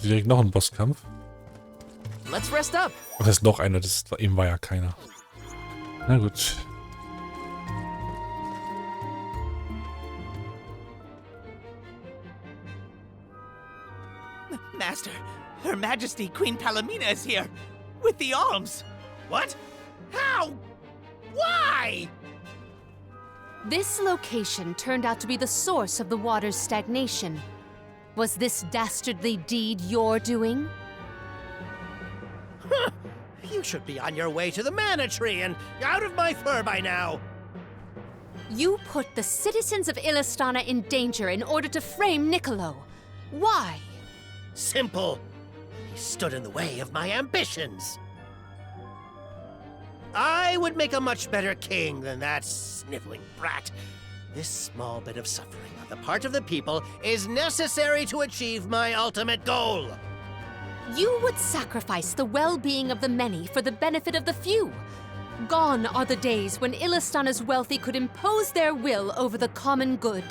Direkt noch ein Bosskampf. Let's rest up. Ach, das ist noch einer, eben war ja keiner. Na gut. Master, Her Majesty Queen Palomina is here with the alms. What? How? Why? This location turned out to be the source of the water's stagnation. Was this dastardly deed your doing? Huh. You should be on your way to the mana tree and out of my fur by now. You put the citizens of Illistana in danger in order to frame Niccolo. Why? Simple. He stood in the way of my ambitions. I would make a much better king than that sniveling brat. This small bit of suffering on the part of the people is necessary to achieve my ultimate goal. You would sacrifice the well-being of the many for the benefit of the few. Gone are the days when Illistana's wealthy could impose their will over the common good.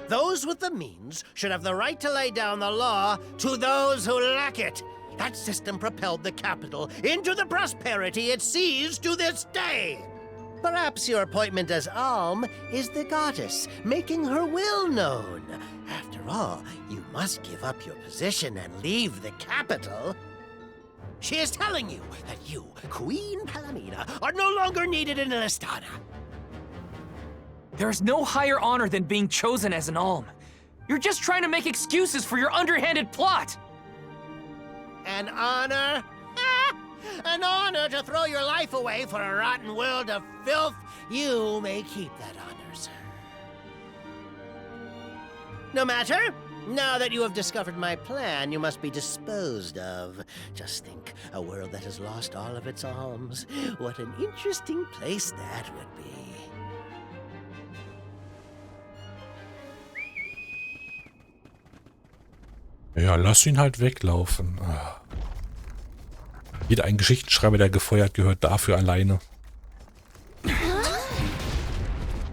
Those with the means should have the right to lay down the law to those who lack it. That system propelled the capital into the prosperity it sees to this day. Perhaps your appointment as Alm is the goddess, making her will known. After all, you must give up your position and leave the capital. She is telling you that you, Queen Palomina, are no longer needed in Illistana. There's no higher honor than being chosen as an alm. You're just trying to make excuses for your underhanded plot. An honor? Ah, an honor to throw your life away for a rotten world of filth? You may keep that honor, sir. No matter. Now that you have discovered my plan, you must be disposed of. Just think, a world that has lost all of its alms. What an interesting place that would be. Ja, lass ihn halt weglaufen. Ah. Jeder ein Geschichtenschreiber, der gefeuert gehört, dafür alleine.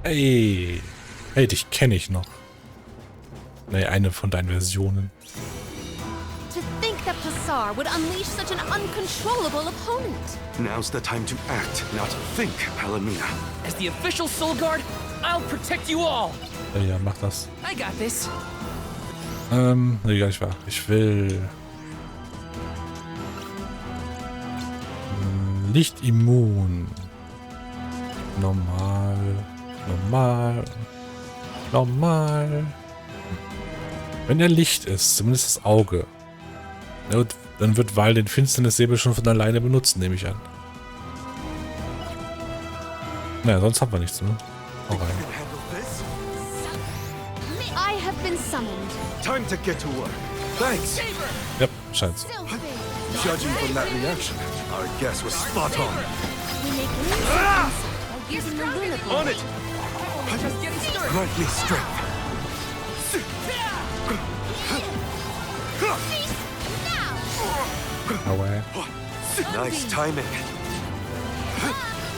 Ey. Hey, dich kenne ich noch. Nee, eine von deinen Versionen. To think that Passar would unleash such an uncontrollable opponent. Now's the time to act, not think, Palomina. As the official Soul Guard, I'll protect you all. Ja, mach das. I got this. Ja, ich will... Nicht immun. Normal. Normal. Normal. Wenn er Licht ist, zumindest das Auge. Ja, dann wird Wahl den Finsternissäbel schon von alleine benutzen, nehme ich an. Naja, sonst haben wir nichts, ne? Hau rein. I have been summoned. Time to get to work. Thanks. Ja, scheint so. Judging from that reaction, our guess was spot on. We make by using the lunatic. On it! Just getting started. Grant me strength. Aua. Nice timing.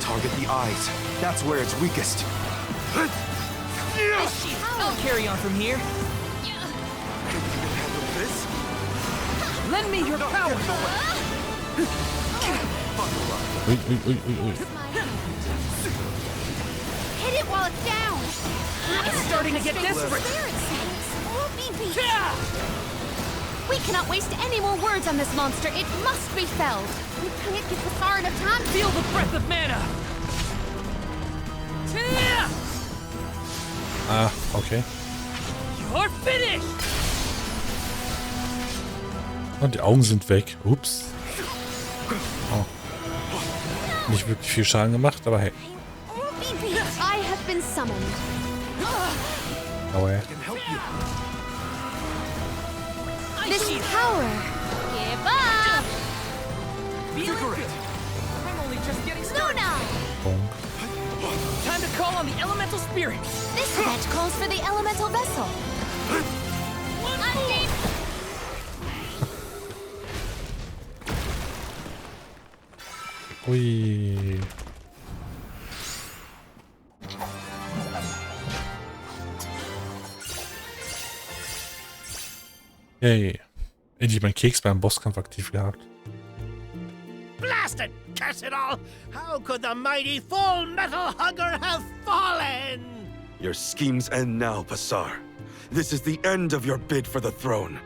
Target the eyes. That's where it's weakest. I'll carry on from here. Handle this? Lend me your power. Ui, ui, ui, ui, ui. Hit it while it's down. It's starting to get desperate. We cannot waste any more words on this monster. It must be felled. We can't get Passar enough time. Feel the breath of mana. Ah, okay. You're finished. Und die Augen sind weg. Ups. Oh. Nicht wirklich viel Schaden gemacht, aber hey. I have been summoned. Aua. This power. Give up. Feel it. I'm only just getting started. Luna. Bonk. Time to call on the elemental spirits. This event calls for the elemental vessel. Ui. Yay. Endlich meinen Keks beim Bosskampf aktiv gehabt. Blasted curse it all! How could the mighty full metal hugger have fallen? Your schemes end now, Passar. This is the end of your bid for the throne.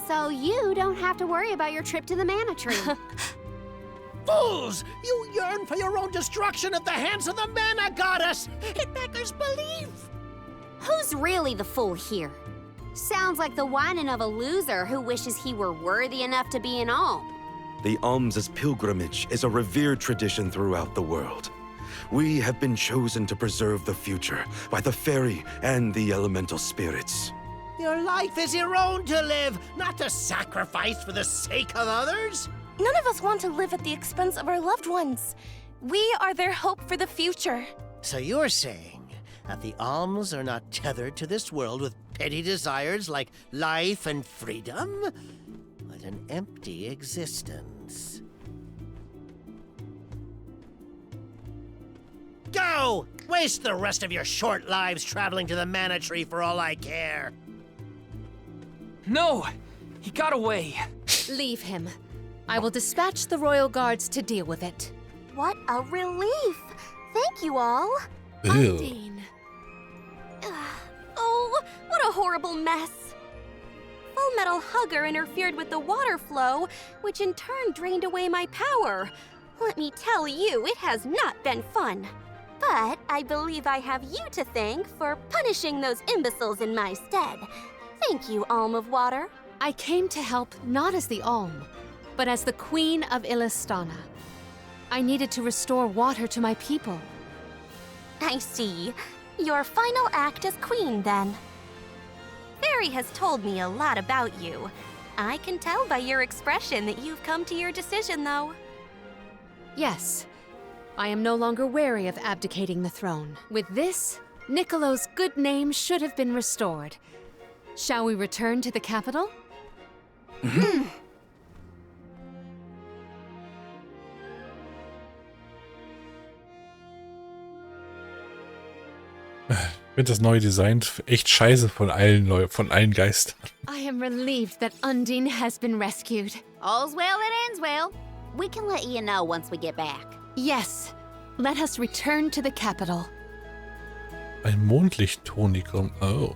So you don't have to worry about your trip to the mana tree. Fools! You yearn for your own destruction at the hands of the mana goddess! It beggars belief! Who's really the fool here? Sounds like the whining of a loser who wishes he were worthy enough to be an alm. The alms' pilgrimage is a revered tradition throughout the world. We have been chosen to preserve the future by the fairy and the elemental spirits. Your life is your own to live, not to sacrifice for the sake of others! None of us want to live at the expense of our loved ones. We are their hope for the future. So you're saying that the alms are not tethered to this world with petty desires like life and freedom, but an empty existence. Go! Waste the rest of your short lives traveling to the mana tree for all I care. No! He got away. Leave him. I will dispatch the royal guards to deal with it. What a relief! Thank you all. Ew. Undine. Oh, what a horrible mess. Full Metal Hugger interfered with the water flow, which in turn drained away my power. Let me tell you, it has not been fun. But I believe I have you to thank for punishing those imbeciles in my stead. Thank you, Alm of Water. I came to help not as the Alm, but as the Queen of Illistana. I needed to restore water to my people. I see. Your final act as queen, then. Fairy has told me a lot about you. I can tell by your expression that you've come to your decision, though. Yes, I am no longer wary of abdicating the throne. With this, Niccolo's good name should have been restored. Shall we return to the capital? Ich finde das neue Design echt scheiße von allen Geistern. I am relieved that Undine has been rescued. All's well that ends well. We can let you know once we get back. Yes, let us return to the capital. Ein Mondlichttonikum. Oh.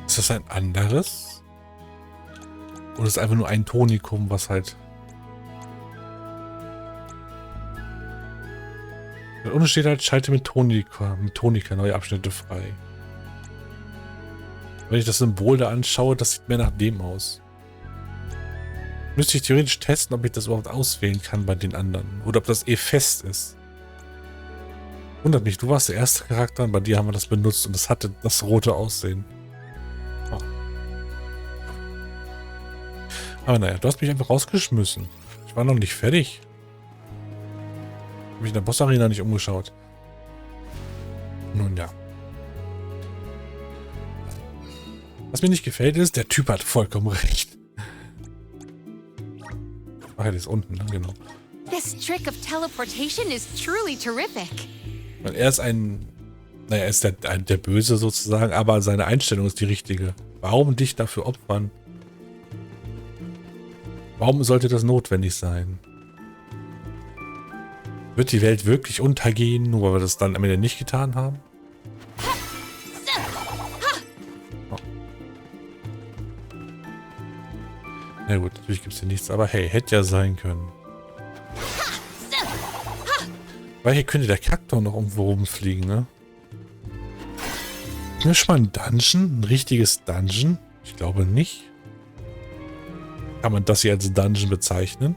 Ist das ein anderes? Oder ist es einfach nur ein Tonikum, was halt... Da unten steht halt, schalte mit Tonika neue Abschnitte frei. Wenn ich das Symbol da anschaue, das sieht mehr nach dem aus. Müsste ich theoretisch testen, ob ich das überhaupt auswählen kann bei den anderen. Oder ob das eh fest ist. Wundert mich, du warst der erste Charakter und bei dir haben wir das benutzt und das hatte das rote Aussehen. Oh. Aber naja, du hast mich einfach rausgeschmissen. Ich war noch nicht fertig. Habe mich in der Bossarena nicht umgeschaut. Nun ja. Was mir nicht gefällt ist, der Typ hat vollkommen recht. Ach, er ist unten, ne? Genau. This trick of teleportation is truly terrific. Und er ist naja, er ist der Böse sozusagen, aber seine Einstellung ist die richtige. Warum dich dafür opfern? Warum sollte das notwendig sein? Wird die Welt wirklich untergehen, nur weil wir das dann am Ende nicht getan haben? Oh. Na gut, natürlich gibt es hier nichts, aber hey, hätte ja sein können. Weil hier könnte der Kaktor noch irgendwo rumfliegen, ne? Ist das schon mal ein Dungeon? Ein richtiges Dungeon? Ich glaube nicht. Kann man das hier als Dungeon bezeichnen?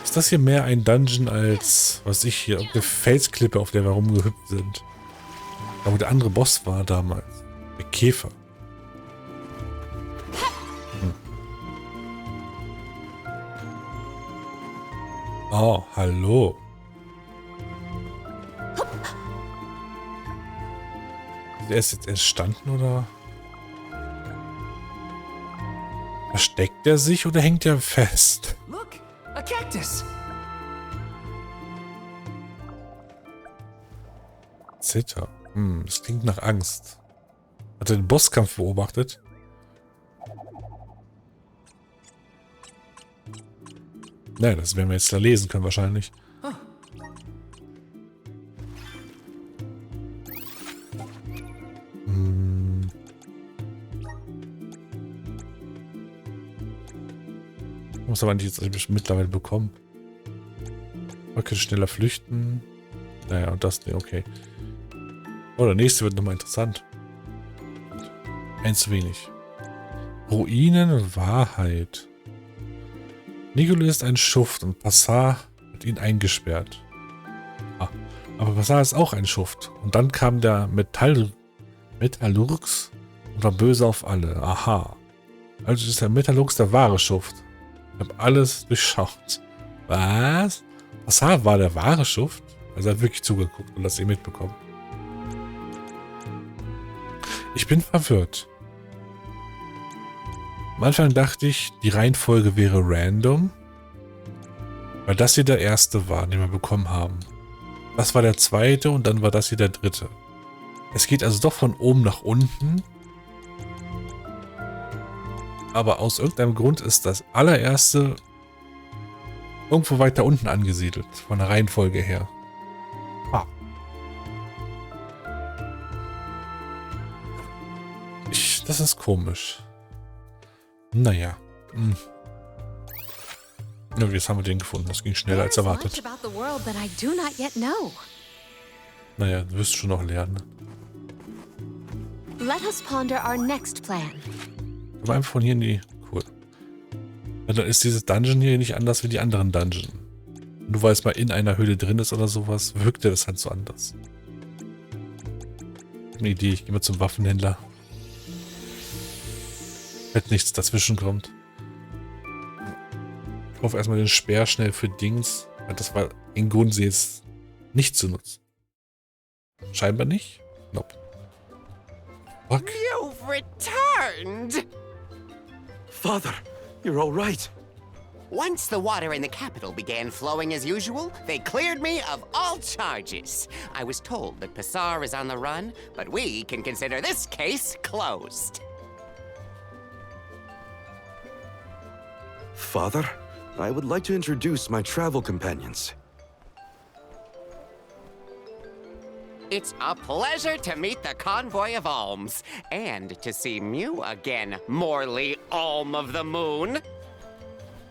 Ist das hier mehr ein Dungeon als, was ich hier, eine Felsklippe, auf der wir rumgehüpft sind? Da wo der andere Boss war damals. Der Käfer. Oh, hallo. Der ist jetzt erst standen, oder? Versteckt er sich oder hängt er fest? Look, a cactus. Zitter. Das klingt nach Angst. Hat er den Bosskampf beobachtet? Naja, das werden wir jetzt da lesen können wahrscheinlich. Muss aber nicht jetzt mittlerweile bekommen. Man könnte schneller flüchten. Naja, und das, okay. Oh, der nächste wird nochmal interessant. Eins zu wenig. Ruinen und Wahrheit. Nicolo ist ein Schuft und Passat hat ihn eingesperrt. Ah, aber Passat ist auch ein Schuft. Und dann kam der Metallurgs und war böse auf alle. Aha. Also ist der Metallurgs der wahre Schuft. Ich habe alles durchschaut. Was? Passat war der wahre Schuft? Also er hat wirklich zugeguckt und das ihr mitbekommen. Ich bin verwirrt. Am Anfang dachte ich, die Reihenfolge wäre random, weil das hier der erste war, den wir bekommen haben. Das war der zweite und dann war das hier der dritte. Es geht also doch von oben nach unten. Aber aus irgendeinem Grund ist das allererste irgendwo weiter unten angesiedelt, von der Reihenfolge her. Ah. Das ist komisch. Naja. Ja, jetzt haben wir den gefunden. Das ging schneller als erwartet. Naja, du wirst schon noch lernen. Let us ponder our next plan. Aber einfach von hier in die... Cool. Ja, dann ist dieses Dungeon hier nicht anders wie die anderen Dungeon. Nur weil es mal in einer Höhle drin ist oder sowas, wirkte das halt so anders. Eine Idee, ich gehe mal zum Waffenhändler. Wenn nichts dazwischen kommt. Ich kaufe erstmal den Speer schnell für Dings. Das war in Grund jetzt nicht zu nutzen. Scheinbar nicht. Nope. Fuck. You've returned! Father, you're all right. Once the water in the capital began flowing as usual, they cleared me of all charges. I was told that Passar is on the run, but we can consider this case closed. Father, I would like to introduce my travel companions. It's a pleasure to meet the convoy of alms, and to see Mew again, Morley Alm of the Moon.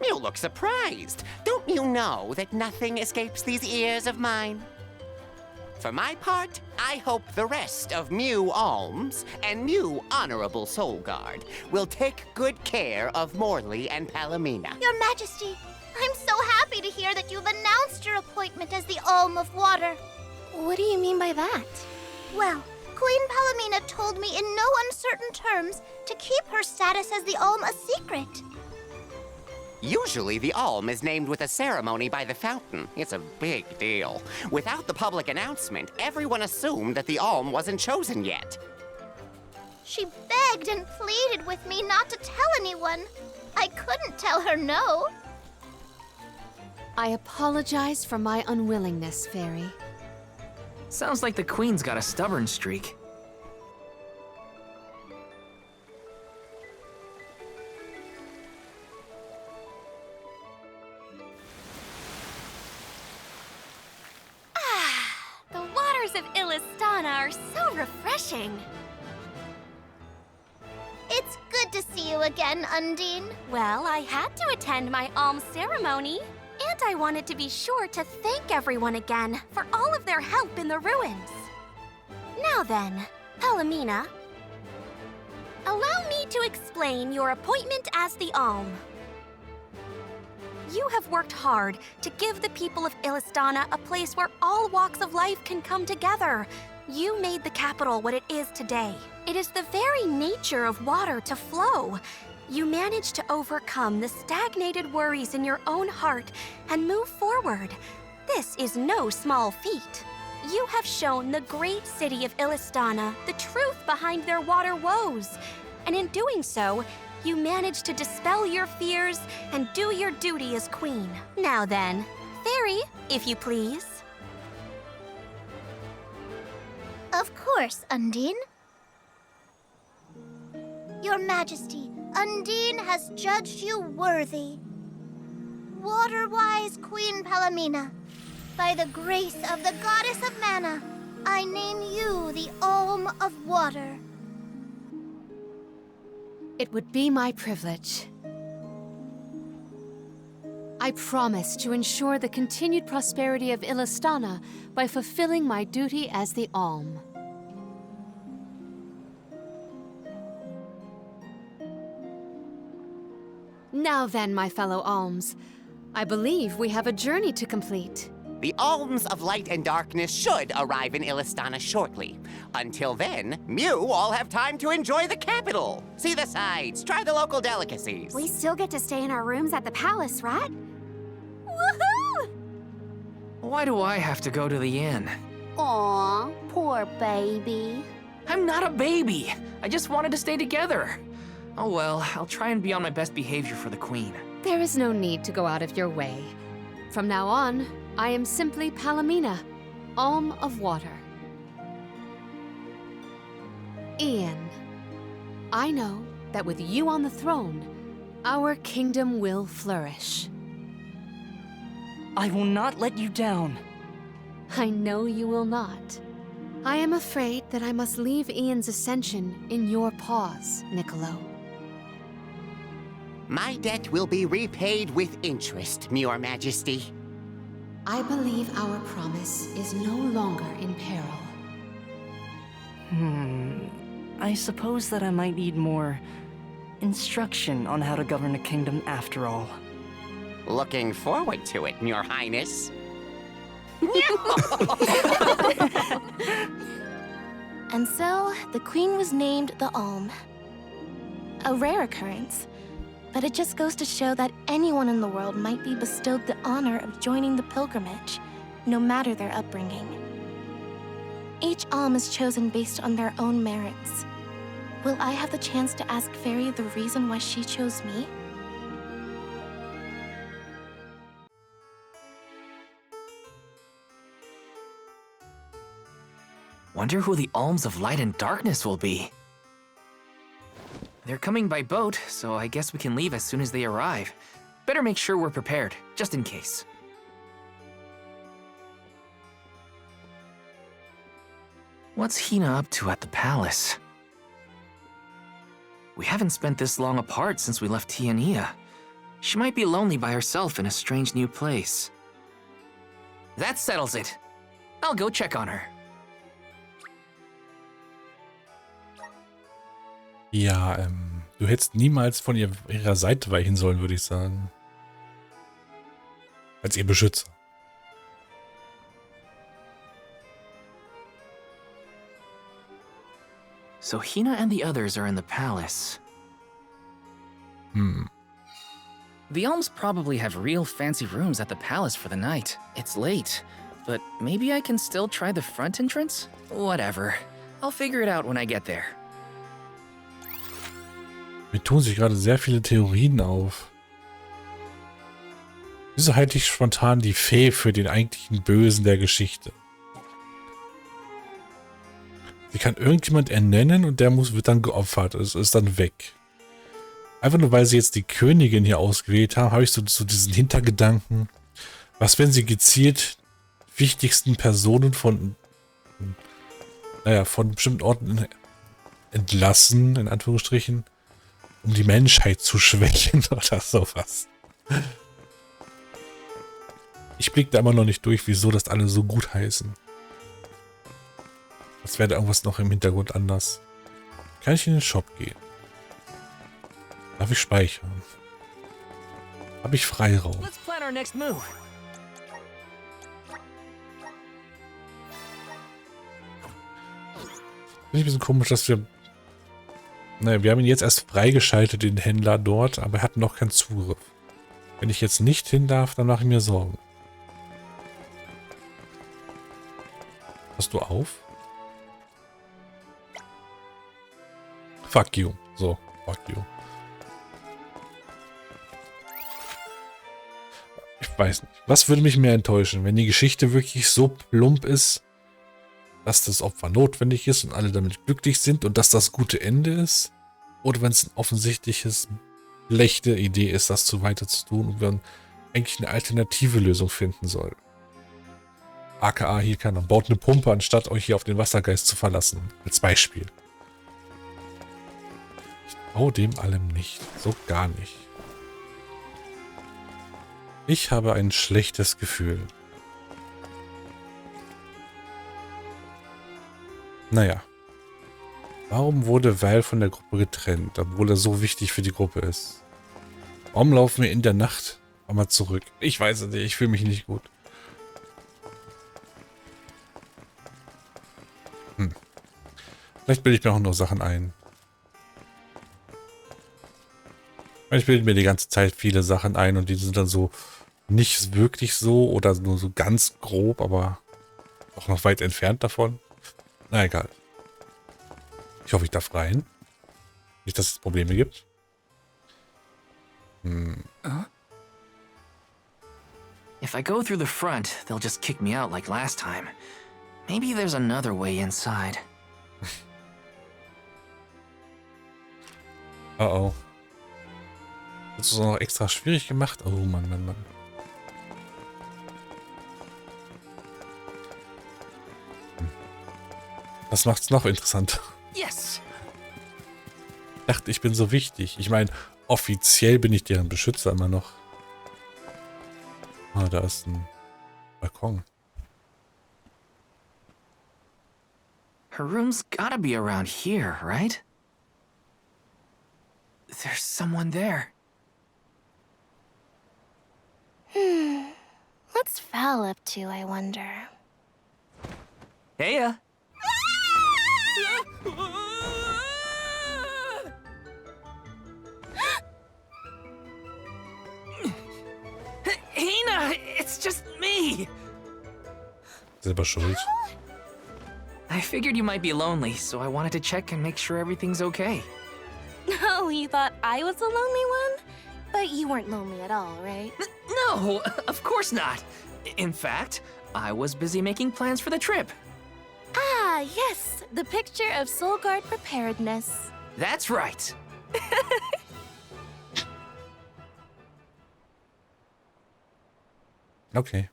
You look surprised. Don't you know that nothing escapes these ears of mine? For my part, I hope the rest of Mew Alms and Mew Honorable Soul Guard will take good care of Morley and Palomina. Your Majesty, I'm so happy to hear that you've announced your appointment as the Alm of Water. What do you mean by that? Well, Queen Palomina told me in no uncertain terms to keep her status as the Alm a secret. Usually, the Alm is named with a ceremony by the fountain. It's a big deal. Without the public announcement, everyone assumed that the Alm wasn't chosen yet. She begged and pleaded with me not to tell anyone. I couldn't tell her no. I apologize for my unwillingness, Fairy. Sounds like the Queen's got a stubborn streak. The waters of Illistana are so refreshing. It's good to see you again, Undine. Well, I had to attend my alms ceremony, and I wanted to be sure to thank everyone again for all of their help in the ruins. Now then, Palomina, allow me to explain your appointment as the Alm. You have worked hard to give the people of Illistana a place where all walks of life can come together. You made the capital what it is today. It is the very nature of water to flow. You managed to overcome the stagnated worries in your own heart and move forward. This is no small feat. You have shown the great city of Illistana the truth behind their water woes. And in doing so, you managed to dispel your fears and do your duty as queen. Now then, Fairy, if you please. Of course, Undine. Your Majesty, Undine has judged you worthy. Water-wise Queen Palomina, by the grace of the goddess of mana, I name you the Alm of Water. It would be my privilege. I promise to ensure the continued prosperity of Illistana by fulfilling my duty as the Alm. Now then, my fellow Alms, I believe we have a journey to complete. The alms of light and darkness should arrive in Illistana shortly. Until then, Mew all have time to enjoy the capital. See the sights, try the local delicacies. We still get to stay in our rooms at the palace, right? Woohoo! Why do I have to go to the inn? Aw, poor baby. I'm not a baby. I just wanted to stay together. Oh well, I'll try and be on my best behavior for the queen. There is no need to go out of your way. From now on, I am simply Palomina, Alm of Water. Ian, I know that with you on the throne, our kingdom will flourish. I will not let you down. I know you will not. I am afraid that I must leave Ian's ascension in your paws, Niccolo. My debt will be repaid with interest, Your Majesty. I believe our promise is no longer in peril. I suppose that I might need more instruction on how to govern a kingdom after all. Looking forward to it, Your Highness. And so, the queen was named the Alm. A rare occurrence, but it just goes to show that anyone in the world might be bestowed the honor of joining the pilgrimage, no matter their upbringing. Each Alm is chosen based on their own merits. Will I have the chance to ask Fairy the reason why she chose me? Wonder who the alms of light and darkness will be. They're coming by boat, so I guess we can leave as soon as they arrive. Better make sure we're prepared, just in case. What's Hina up to at the palace? We haven't spent this long apart since we left Tiania. She might be lonely by herself in a strange new place. That settles it. I'll go check on her. Ja, du hättest niemals von ihrer Seite weichen sollen, würde ich sagen. Als ihr Beschützer. So Hina and the others are in the palace. The Alms probably have real fancy rooms at the palace for the night. It's late, but maybe I can still try the front entrance? Whatever. I'll figure it out when I get there. Mir tun sich gerade sehr viele Theorien auf. Wieso halte ich spontan die Fee für den eigentlichen Bösen der Geschichte? Sie kann irgendjemand ernennen und der wird dann geopfert. Es ist dann weg. Einfach nur, weil sie jetzt die Königin hier ausgewählt haben, habe ich so diesen Hintergedanken. Was, wenn sie gezielt wichtigsten Personen von bestimmten Orten entlassen, in Anführungsstrichen, um die Menschheit zu schwächen oder sowas. Ich blicke da immer noch nicht durch, wieso das alle so gut heißen. Als wäre da irgendwas noch im Hintergrund anders. Kann ich in den Shop gehen? Darf ich speichern? Habe ich Freiraum? Let's plan our next move. Finde ich ein bisschen komisch, dass wir... Naja, wir haben ihn jetzt erst freigeschaltet, den Händler dort, aber er hat noch keinen Zugriff. Wenn ich jetzt nicht hin darf, dann mache ich mir Sorgen. Hast du auf? Fuck you. So, fuck you. Ich weiß nicht. Was würde mich mehr enttäuschen, wenn die Geschichte wirklich so plump ist, dass das Opfer notwendig ist und alle damit glücklich sind und dass das gute Ende ist? Oder wenn es ein offensichtliches, schlechte Idee ist, das so weiter zu tun und wir eigentlich eine alternative Lösung finden soll. AKA hier kann man baut eine Pumpe, anstatt euch hier auf den Wassergeist zu verlassen. Als Beispiel. Ich traue dem allem nicht. So gar nicht. Ich habe ein schlechtes Gefühl. Naja. Warum wurde Val von der Gruppe getrennt, obwohl er so wichtig für die Gruppe ist? Warum laufen wir in der Nacht einmal zurück? Ich weiß es nicht, ich fühle mich nicht gut. Vielleicht bilde ich mir auch noch Sachen ein. Ich bilde mir die ganze Zeit viele Sachen ein und die sind dann so nicht wirklich so oder nur so ganz grob, aber auch noch weit entfernt davon. Na egal. Ich hoffe, ich darf rein. Nicht, dass es Probleme gibt. If I go through the front, they'll just kick me out like last time. Maybe there's another way inside. Oh oh. Das ist noch extra schwierig gemacht. Oh Mann, Mann, Mann. Das macht's noch interessanter. Yes! Ich dachte, ich bin so wichtig. Ich meine, offiziell bin ich deren Beschützer immer noch. Ah, da ist ein Balkon. Her room's gotta be around here, right? There's someone there. What's Val up to, I wonder? Heya! Hina, it's just me. Selber schuld. I figured you might be lonely, so I wanted to check and make sure everything's okay. Oh, you thought I was the lonely one? But you weren't lonely at all, right? No, of course not. In fact, I was busy making plans for the trip. Ah, yes, the picture of Soul Guard preparedness. That's right. Okay.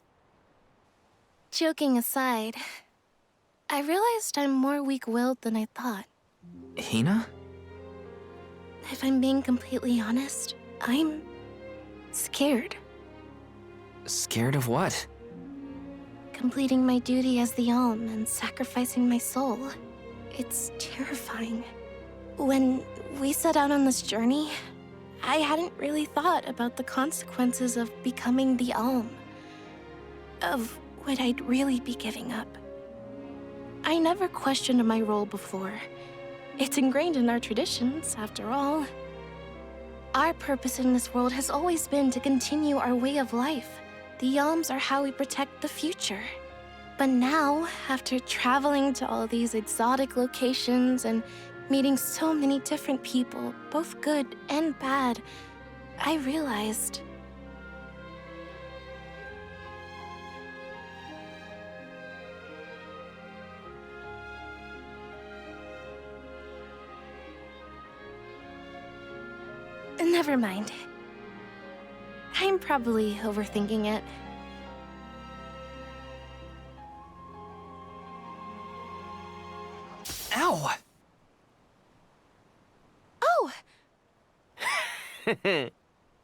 Joking aside, I realized I'm more weak-willed than I thought. Hina? If I'm being completely honest, I'm scared. Scared of what? Completing my duty as the Alm and sacrificing my soul. It's terrifying. When we set out on this journey, I hadn't really thought about the consequences of becoming the Alm. Of what I'd really be giving up. I never questioned my role before. It's ingrained in our traditions, after all. Our purpose in this world has always been to continue our way of life. The Alms are how we protect the future. But now, after traveling to all these exotic locations and meeting so many different people, both good and bad, I realized... Never mind. I'm probably overthinking it. Ow! Oh!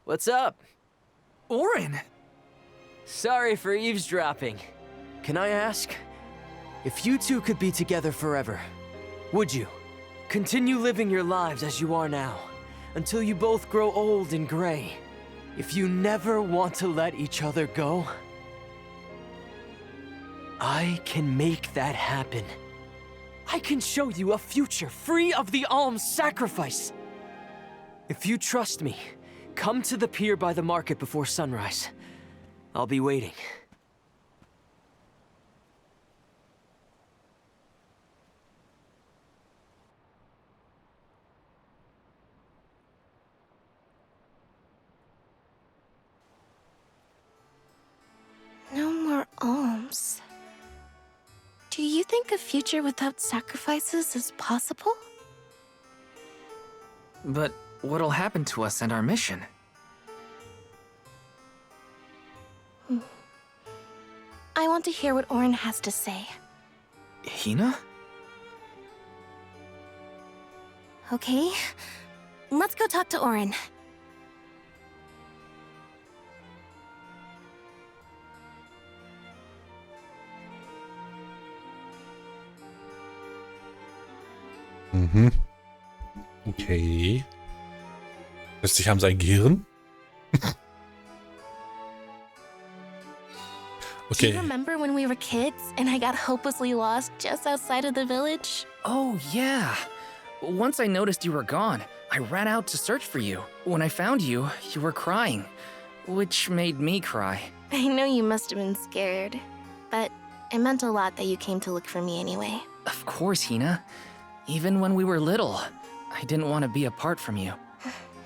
What's up? Orin! Sorry for eavesdropping. Can I ask? If you two could be together forever, would you? Continue living your lives as you are now, until you both grow old and gray. If you never want to let each other go, I can make that happen. I can show you a future free of the Alm's sacrifice. If you trust me, come to the pier by the market before sunrise. I'll be waiting. No more alms. Do you think a future without sacrifices is possible? But what'll happen to us and our mission? to hear what Oren has to say. Hina? Okay, let's go talk to Oren. Mhm. Okay. Plötzlich haben sie ein Gehirn. Do Okay. you remember when we were kids and I got hopelessly lost just outside of the village? Oh, yeah. Once I noticed you were gone, I ran out to search for you. When I found you, you were crying, which made me cry. I know you must have been scared, but it meant a lot that you came to look for me anyway. Of course, Hina. Even when we were little, I didn't want to be apart from you.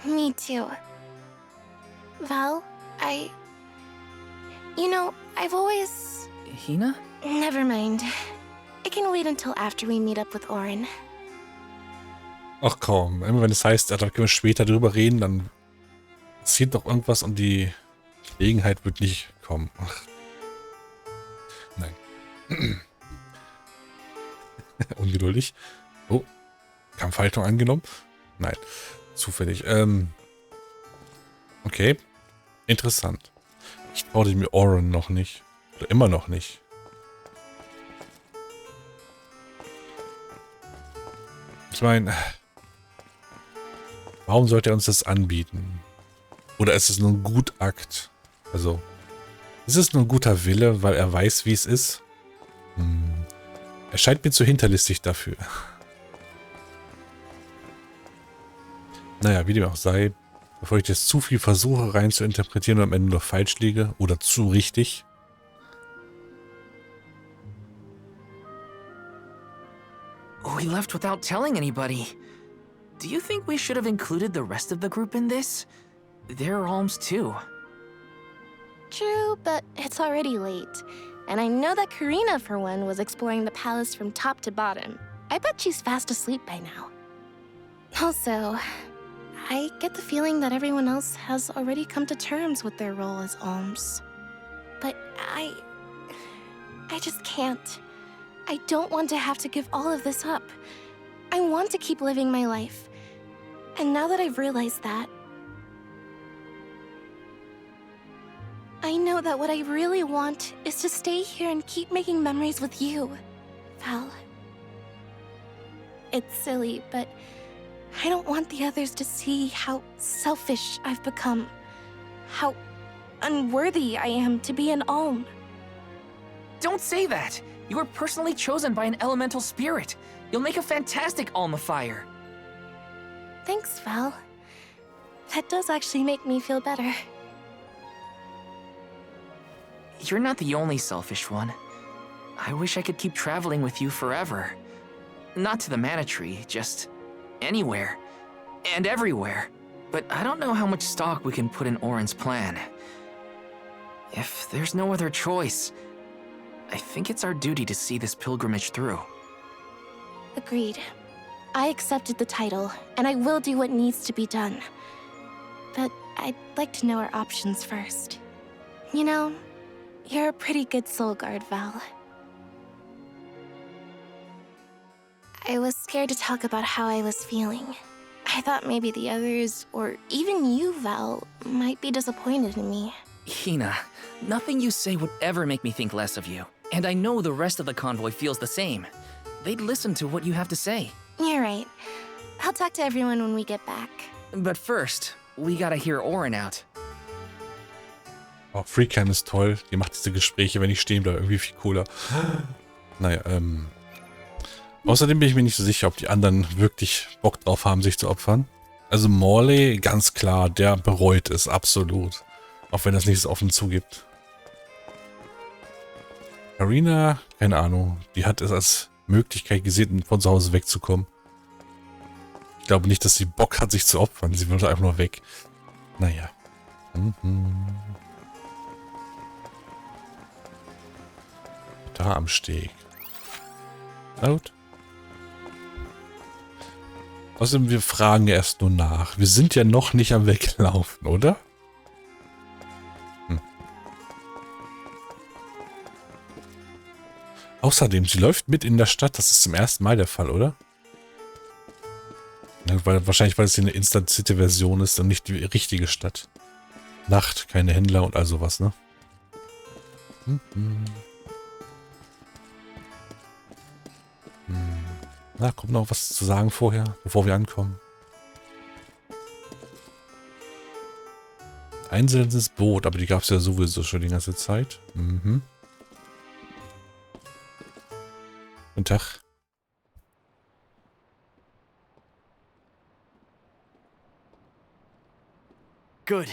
Me too. Val, You know, I've always... Hina? Never mind. It can wait until after we meet up with Oren. Ach komm, immer wenn es heißt, da können wir später drüber reden, dann passiert doch irgendwas und die Gelegenheit wird nicht kommen. Ach. Nein. Ungeduldig. Oh, Kampfhaltung angenommen? Nein, zufällig. Okay, interessant. Ich traue mir Oren noch nicht. Oder immer noch nicht. Ich meine, warum sollte er uns das anbieten? Oder ist es nur ein Gutakt? Also, ist es nur ein guter Wille, weil er weiß, wie es ist? Er scheint mir zu hinterlistig dafür. Naja, wie dem auch sei, bevor ich jetzt zu viel versuche rein zu interpretieren und am Ende nur falsch liege oder zu richtig. We left without telling anybody. Do you think we should have included the rest of the group in this? They're alms too. True, but it's already late. And I know that Karina, for one, was exploring the palace from top to bottom. I bet she's fast asleep by now. Also, I get the feeling that everyone else has already come to terms with their role as alms. But I just can't. I don't want to have to give all of this up. I want to keep living my life. And now that I've realized that, I know that what I really want is to stay here and keep making memories with you, Val. It's silly, but I don't want the others to see how selfish I've become. How unworthy I am to be an alm. Don't say that! You were personally chosen by an elemental spirit. You'll make a fantastic alma fire. Thanks, Val. That does actually make me feel better. You're not the only selfish one. I wish I could keep traveling with you forever. Not to the Mana Tree, just anywhere. And everywhere. But I don't know how much stock we can put in Oren's plan. If there's no other choice, I think it's our duty to see this pilgrimage through. Agreed. I accepted the title, and I will do what needs to be done. But I'd like to know our options first. You know, you're a pretty good soul guard, Val. I was scared to talk about how I was feeling. I thought maybe the others, or even you, Val, might be disappointed in me. Hina, nothing you say would ever make me think less of you. And I know the rest of the convoy feels the same. They'd listen to what you have to say. You're right. I'll talk to everyone when we get back. But first, we gotta hear Oren out. Oh, Freecam ist toll. Die macht diese Gespräche, wenn ich stehen bleibe, irgendwie viel cooler. Naja, außerdem bin ich mir nicht so sicher, ob die anderen wirklich Bock drauf haben, sich zu opfern. Also Morley, ganz klar, der bereut es absolut. Auch wenn er es nicht so offen zugibt. Karina, keine Ahnung, die hat es als Möglichkeit gesehen, von zu Hause wegzukommen. Ich glaube nicht, dass sie Bock hat, sich zu opfern. Sie wollte einfach nur weg. Naja. Da am Steg. Laut. Außerdem, wir fragen erst nur nach. Wir sind ja noch nicht am Weglaufen, oder? Außerdem, sie läuft mit in der Stadt. Das ist zum ersten Mal der Fall, oder? Ja, wahrscheinlich, weil es hier eine instanzierte Version ist und nicht die richtige Stadt. Nacht, keine Händler und all sowas, ne? Na, kommt noch was zu sagen vorher, bevor wir ankommen? Einzelnes Boot, aber die gab es ja sowieso schon die ganze Zeit. Guten Tag. Good.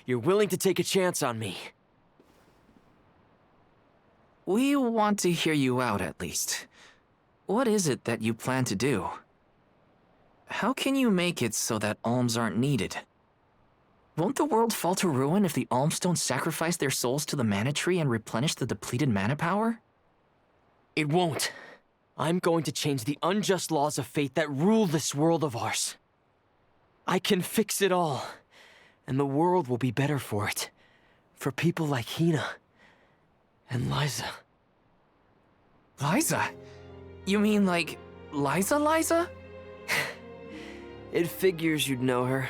You're willing to take a chance on me. We want to hear you out, at least. What is it that you plan to do? How can you make it so that alms aren't needed? Won't the world fall to ruin if the alms don't sacrifice their souls to the mana tree and replenish the depleted mana power? It won't. I'm going to change the unjust laws of fate that rule this world of ours. I can fix it all, and the world will be better for it. For people like Hina and Liza. Liza? You mean like Liza? It figures you'd know her.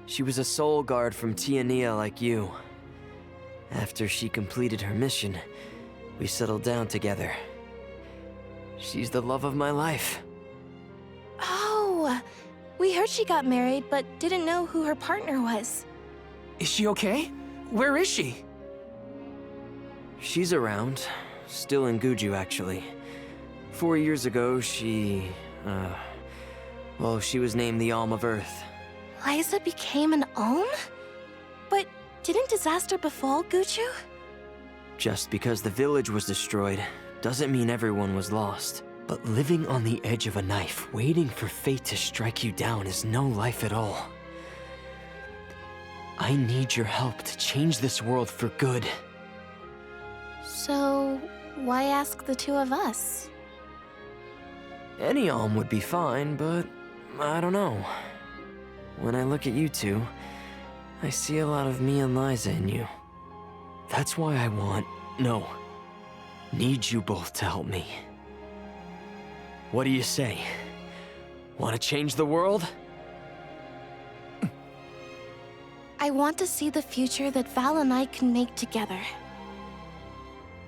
She was a soul guard from Tiania like you. After she completed her mission, we settled down together. She's the love of my life. Oh, we heard she got married, but didn't know who her partner was. Is she okay? Where is she? She's around. Still in Guju, actually. 4 years ago, she was named the Alm of Earth. Liza became an alm? But didn't disaster befall Guju? Just because the village was destroyed doesn't mean everyone was lost. But living on the edge of a knife, waiting for fate to strike you down is no life at all. I need your help to change this world for good. So, why ask the two of us? Any alm would be fine, but I don't know. When I look at you two, I see a lot of me and Liza in you. That's why I need you both to help me. What do you say? Want to change the world? I want to see the future that Val and I can make together.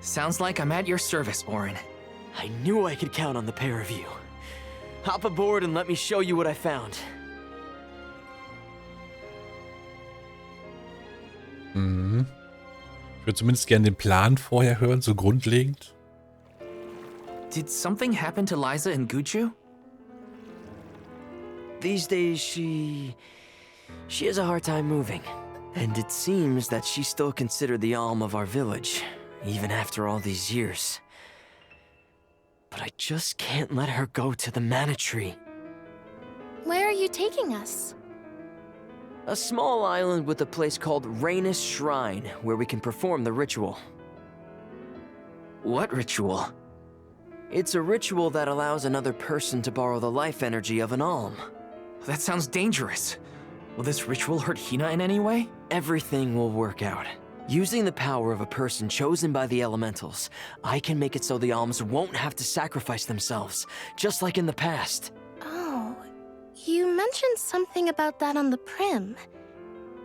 Sounds like I'm at your service, Orin. I knew I could count on the pair of you. Hop aboard and let me show you what I found. Ich würde zumindest gerne den Plan vorher hören, so grundlegend. Did something happen to Liza in Guju? These days, she has a hard time moving. And it seems that she's still considered the alm of our village, even after all these years. But I just can't let her go to the mana tree. Where are you taking us? A small island with a place called Rhaenys Shrine, where we can perform the ritual. What ritual? It's a ritual that allows another person to borrow the life energy of an alm. That sounds dangerous. Will this ritual hurt Hina in any way? Everything will work out. Using the power of a person chosen by the elementals, I can make it so the alms won't have to sacrifice themselves, just like in the past. Oh, you mentioned something about that on the Prim.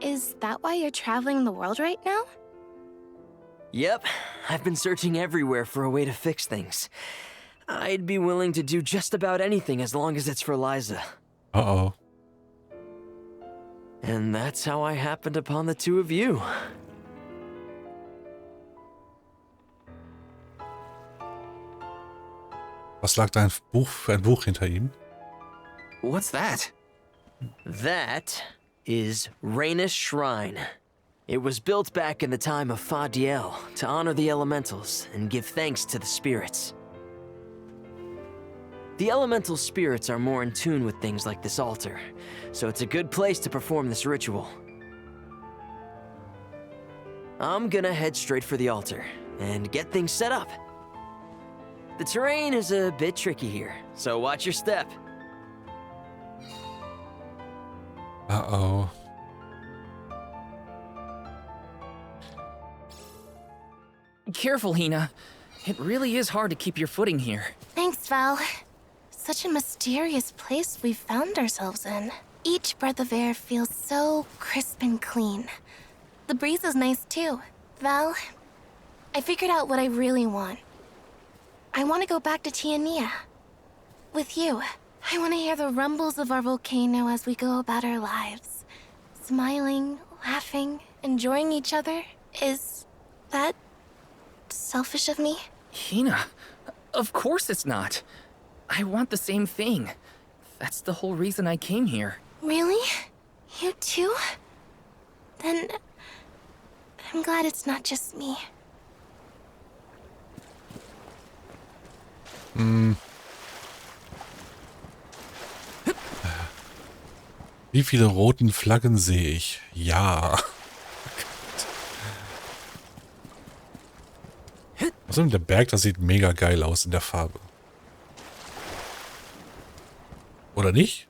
Is that why you're traveling the world right now? Yep, I've been searching everywhere for a way to fix things. I'd be willing to do just about anything as long as it's for Liza. Uh-oh. And that's how I happened upon the two of you. Was lag da für ein Buch hinter ihm? What's that? That is Rhaenys Shrine. It was built back in the time of Fadiel to honor the elementals and give thanks to the spirits. The elemental spirits are more in tune with things like this altar, so it's a good place to perform this ritual. I'm gonna head straight for the altar and get things set up. The terrain is a bit tricky here, so watch your step. Uh-oh. Careful, Hina. It really is hard to keep your footing here. Thanks, Val. Such a mysterious place we've found ourselves in. Each breath of air feels so crisp and clean. The breeze is nice too. Val, I figured out what I really want. I want to go back to Tiania. With you. I want to hear the rumbles of our volcano as we go about our lives. Smiling, laughing, enjoying each other. Is that selfish of me? Hina, of course it's not. I want the same thing. That's the whole reason I came here. Really? You too? Then I'm glad it's not just me. Wie viele roten Flaggen sehe ich? Ja. Außerdem der Berg, das sieht mega geil aus in der Farbe. Oder nicht?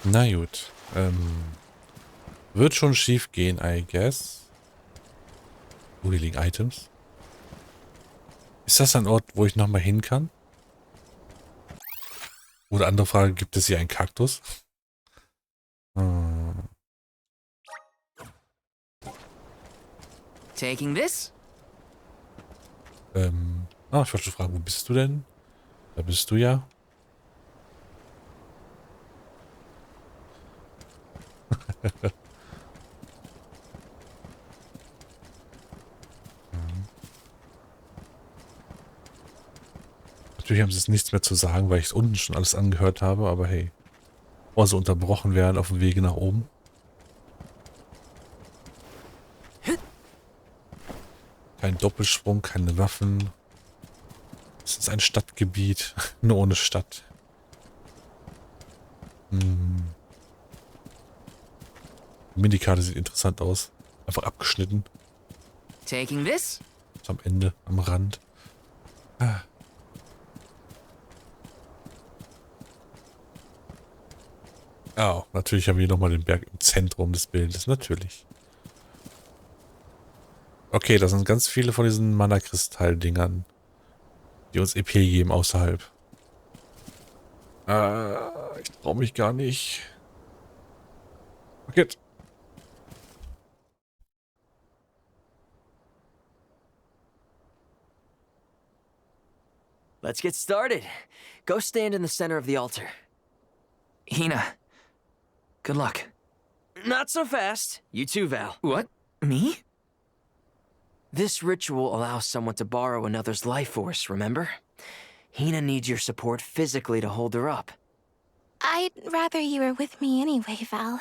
Na gut. Wird schon schief gehen, I guess. Oh, hier liegen Items. Ist das ein Ort, wo ich nochmal hin kann? Oder andere Frage, gibt es hier einen Kaktus? Taking this? Ich wollte schon fragen, wo bist du denn? Da bist du ja. Natürlich haben sie jetzt nichts mehr zu sagen, weil ich es unten schon alles angehört habe, aber hey. Bevor sie unterbrochen werden auf dem Wege nach oben. Kein Doppelsprung, keine Waffen. Es ist ein Stadtgebiet, nur ohne Stadt. Die Minikarte sieht interessant aus. Einfach abgeschnitten. Taking this? Ist am Ende, am Rand. Oh, natürlich haben wir nochmal den Berg im Zentrum des Bildes. Natürlich. Okay, das sind ganz viele von diesen Mana-Kristall-Dingern, die uns EP geben außerhalb. Ich traue mich gar nicht. Okay. Let's get started. Go stand in the center of the altar. Hina, good luck. Not so fast. You too, Val. What? Me? This ritual allows someone to borrow another's life force, remember? Hina needs your support physically to hold her up. I'd rather you were with me anyway, Val.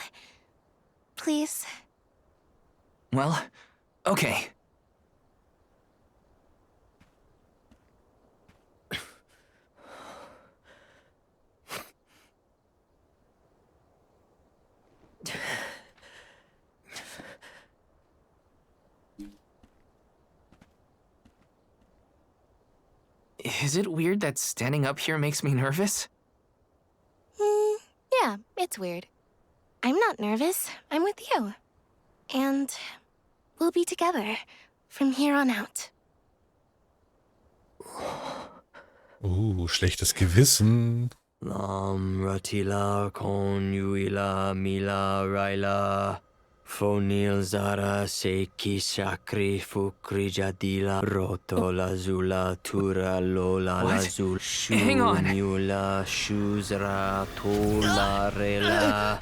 Please. Well, okay. Is it weird that standing up here makes me nervous? Yeah, it's weird. I'm not nervous. I'm with you. And we'll be together from here on out. Schlechtes Gewissen. Lam ratila konuila mila raila fonil zara seki sakri fukri jadila roto lazula tura lola lazul Hang on. shuniula shuzra tola rela.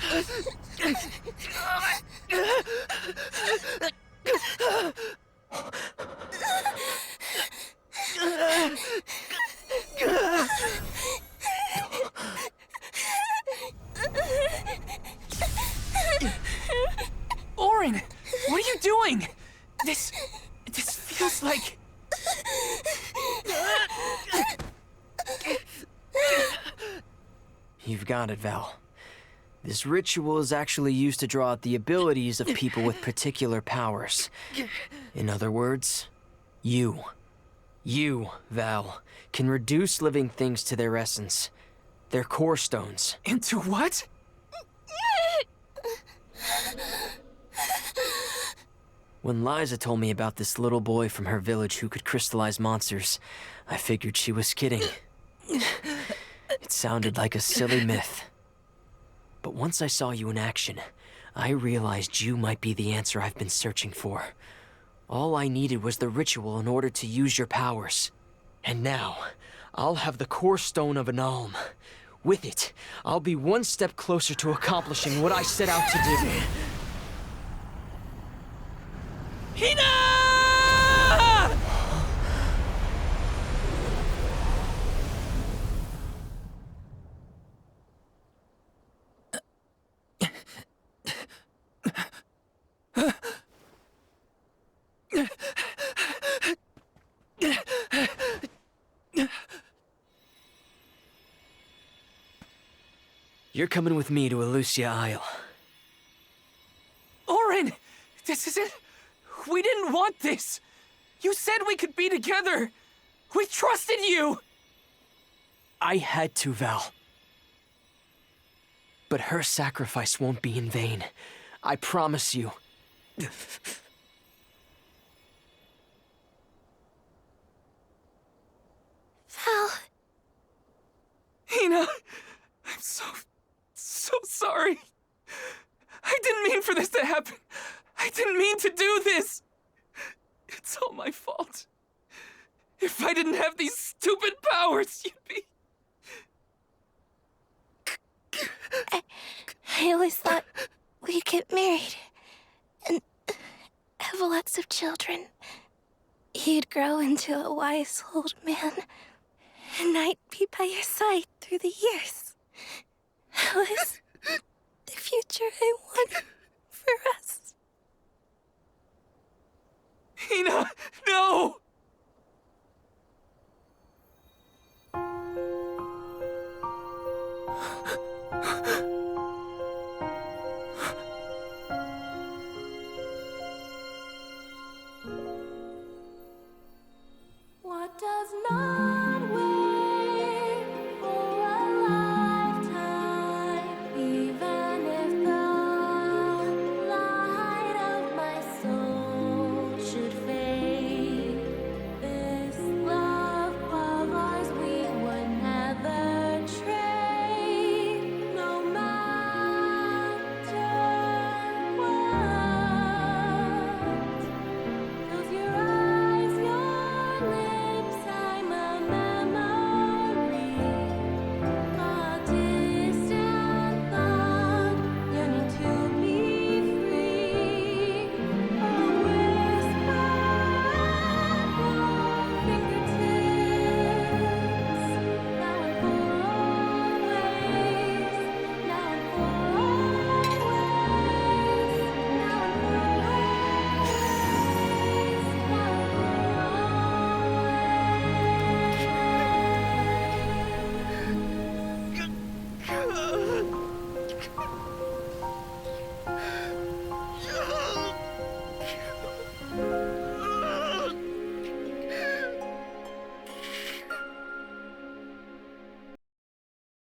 Orin, what are you doing? This feels like... You've got it, Val. This ritual is actually used to draw out the abilities of people with particular powers. In other words, you, Val, can reduce living things to their essence, their core stones. Into what? When Liza told me about this little boy from her village who could crystallize monsters, I figured she was kidding. It sounded like a silly myth. But once I saw you in action, I realized you might be the answer I've been searching for. All I needed was the ritual in order to use your powers. And now, I'll have the core stone of an alm. With it, I'll be one step closer to accomplishing what I set out to do. Hina! You're coming with me to Elusia Isle. Orin! This is it! We didn't want this! You said we could be together! We trusted you! I had to, Val. But her sacrifice won't be in vain. I promise you. Val. Hina, I'm so sorry. I didn't mean for this to happen. I didn't mean to do this. It's all my fault. If I didn't have these stupid powers, you'd be... I always thought we'd get married and have lots of children. You'd grow into a wise old man, and I'd be by your side through the years. That was the future I wanted for us. Hina, no! What does not wait for a lifetime, even if the light of my soul should fade? This love of ours we would never trade, no matter what. Close your eyes, your lips, I'm a memory, a distant thought, yearning to be free, a whisper at your fingertips, now and for always, now and for always, now and for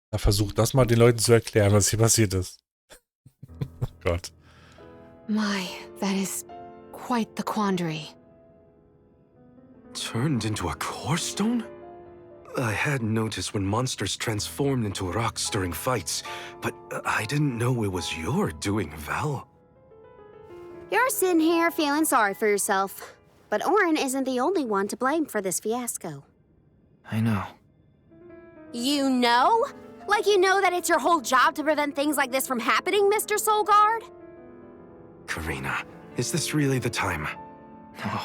Da versucht das mal den Leuten zu erklären, was hier passiert ist. Oh Gott. My, that is quite the quandary. Turned into a core stone? I had noticed when monsters transformed into rocks during fights, but I didn't know it was your doing, Val. You're sitting here feeling sorry for yourself. But Orin isn't the only one to blame for this fiasco. I know. You know? Like you know that it's your whole job to prevent things like this from happening, Mr. Soulguard? Karina, is this really the time? No.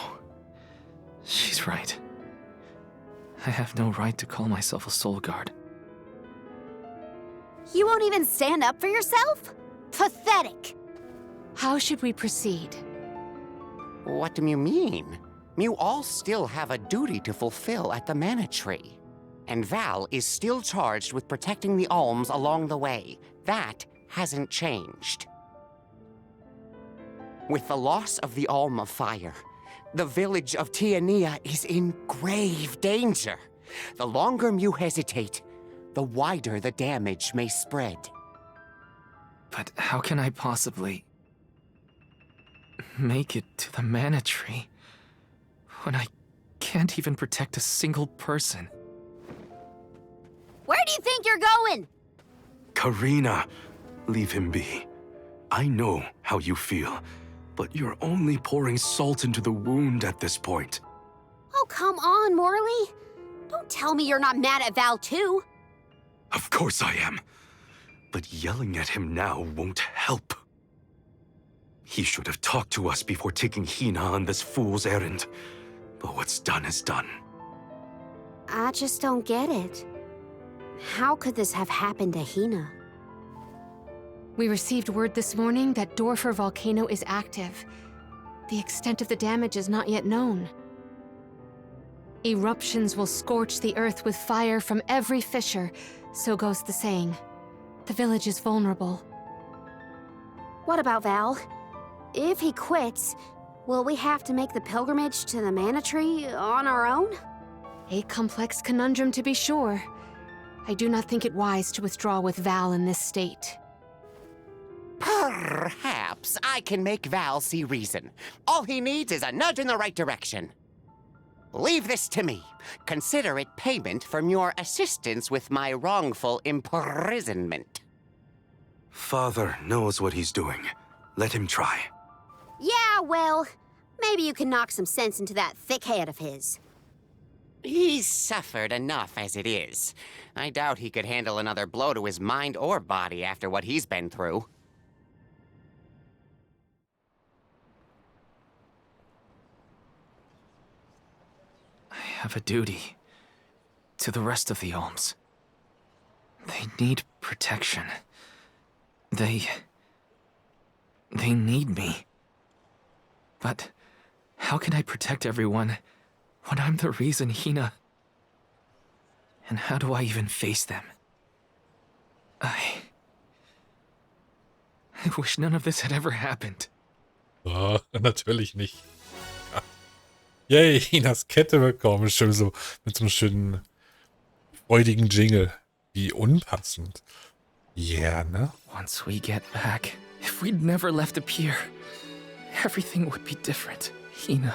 She's right. I have no right to call myself a soul guard. You won't even stand up for yourself? Pathetic. How should we proceed? What do you mean? You all still have a duty to fulfill at the Mana Tree. And Val is still charged with protecting the alms along the way. That hasn't changed. With the loss of the Alm of Fire, the village of Tiania is in grave danger. The longer you hesitate, the wider the damage may spread. But how can I possibly... make it to the mana tree when I can't even protect a single person? Where do you think you're going? Karina, leave him be. I know how you feel, but you're only pouring salt into the wound at this point. Oh, come on, Morley. Don't tell me you're not mad at Val, too. Of course I am. But yelling at him now won't help. He should have talked to us before taking Hina on this fool's errand. But what's done is done. I just don't get it. How could this have happened to Hina? We received word this morning that Dorfer volcano is active. The extent of the damage is not yet known. Eruptions will scorch the earth with fire from every fissure, so goes the saying. The village is vulnerable. What about Val? If he quits, will we have to make the pilgrimage to the mana tree on our own? A complex conundrum to be sure. I do not think it wise to withdraw with Val in this state. Perhaps I can make Val see reason. All he needs is a nudge in the right direction. Leave this to me. Consider it payment from your assistance with my wrongful imprisonment. Father knows what he's doing. Let him try. Yeah, well, maybe you can knock some sense into that thick head of his. He's suffered enough as it is. I doubt he could handle another blow to his mind or body after what he's been through. I have a duty to the rest of the Olms. They need protection. They need me. But how can I protect everyone when I'm the reason Hina... And how do I even face them? I wish none of this had ever happened. Oh, natürlich nicht. Yay, Hinas Kette bekommen. Schön so, mit so einem schönen, freudigen Jingle. Wie unpassend. Yeah, ne? Once we get back, if we'd never left the pier, everything would be different, Hina.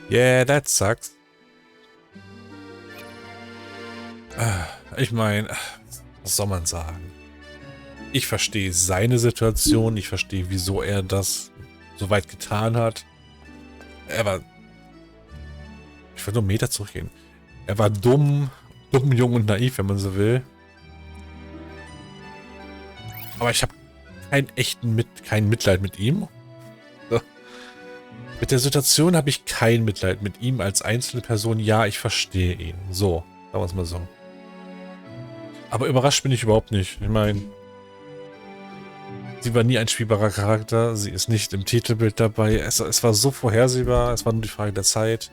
Yeah, that sucks. Ich meine, was soll man sagen? Ich verstehe seine Situation, ich verstehe, wieso er das so weit getan hat. Ich will nur einen Meter zurückgehen. Er war dumm, jung und naiv, wenn man so will. Aber ich habe kein Mitleid mit ihm. So. Mit der Situation habe ich kein Mitleid mit ihm als einzelne Person. Ja, ich verstehe ihn. So, sagen wir es mal so. Aber überrascht bin ich überhaupt nicht. Ich meine, sie war nie ein spielbarer Charakter. Sie ist nicht im Titelbild dabei. Es war so vorhersehbar. Es war nur die Frage der Zeit.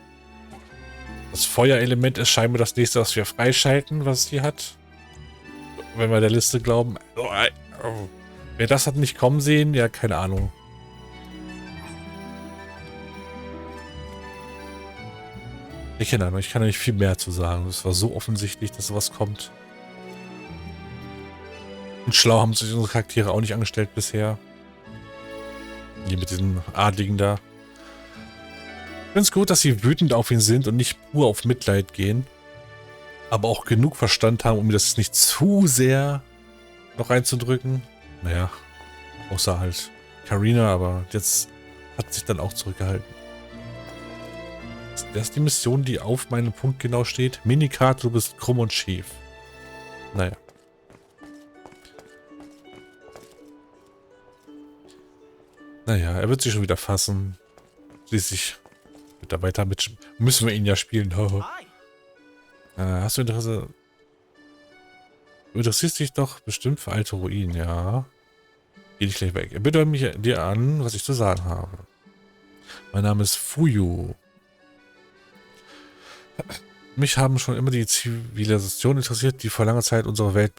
Das Feuerelement ist scheinbar das nächste, was wir freischalten, was sie hat. Wenn wir der Liste glauben. Wer das hat nicht kommen sehen, ja, keine Ahnung. Keine Ahnung, ich kann da nicht viel mehr zu sagen. Es war so offensichtlich, dass sowas kommt. Und schlau haben sich unsere Charaktere auch nicht angestellt bisher. Die mit diesem Adligen da. Ich finde es gut, dass sie wütend auf ihn sind und nicht pur auf Mitleid gehen. Aber auch genug Verstand haben, um mir das nicht zu sehr noch reinzudrücken. Naja, außer halt Karina, aber jetzt hat sich dann auch zurückgehalten. Das ist die Mission, die auf meinem Punkt genau steht. Minikat, du bist krumm und schief. Naja. Naja, er wird sich schon wieder fassen. Schließlich wird er weiter mit... Müssen wir ihn ja spielen. Hast du Interesse... Du interessierst dich doch bestimmt für alte Ruinen, ja. Geh nicht gleich weg. Er bittet mich dir an, was ich zu sagen habe. Mein Name ist Fuyu. Mich haben schon immer die Zivilisationen interessiert, die vor langer Zeit unsere Welt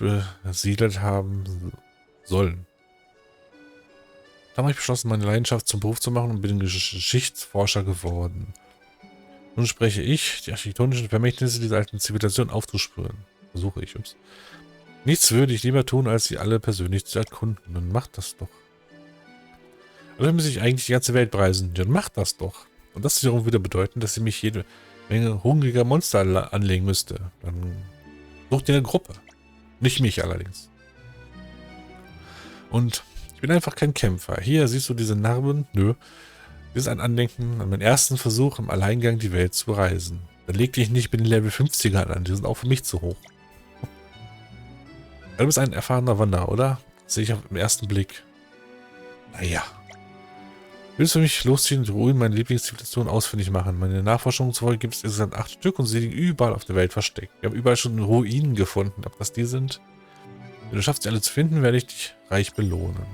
besiedelt haben sollen. Da habe ich beschlossen, meine Leidenschaft zum Beruf zu machen und bin Geschichtsforscher geworden. Nun spreche ich, die architektonischen Vermächtnisse dieser alten Zivilisation aufzuspüren. Versuche ich, ups. Nichts würde ich lieber tun, als sie alle persönlich zu erkunden. Dann macht das doch. Dann müssen sich eigentlich die ganze Welt preisen. Ja, dann macht das doch. Und das wiederum wieder bedeuten, dass sie mich jede Menge hungriger Monster anlegen müsste. Dann sucht ihr eine Gruppe. Nicht mich allerdings. Und ich bin einfach kein Kämpfer. Hier siehst du diese Narben. Nö. Das ist ein Andenken an meinen ersten Versuch, im Alleingang die Welt zu bereisen. Dann leg dich nicht mit den Level 50ern an. Die sind auch für mich zu hoch. Du bist ein erfahrener Wanderer, oder? Das sehe ich auf den ersten Blick. Naja. Willst du mich losziehen und die Ruinen meiner Lieblingszivilisation ausfindig machen? Meine Nachforschungen zufolge gibt es insgesamt 8 Stück und sie liegen überall auf der Welt versteckt. Wir haben überall schon Ruinen gefunden. Ob das die sind? Wenn du schaffst, sie alle zu finden, werde ich dich reich belohnen.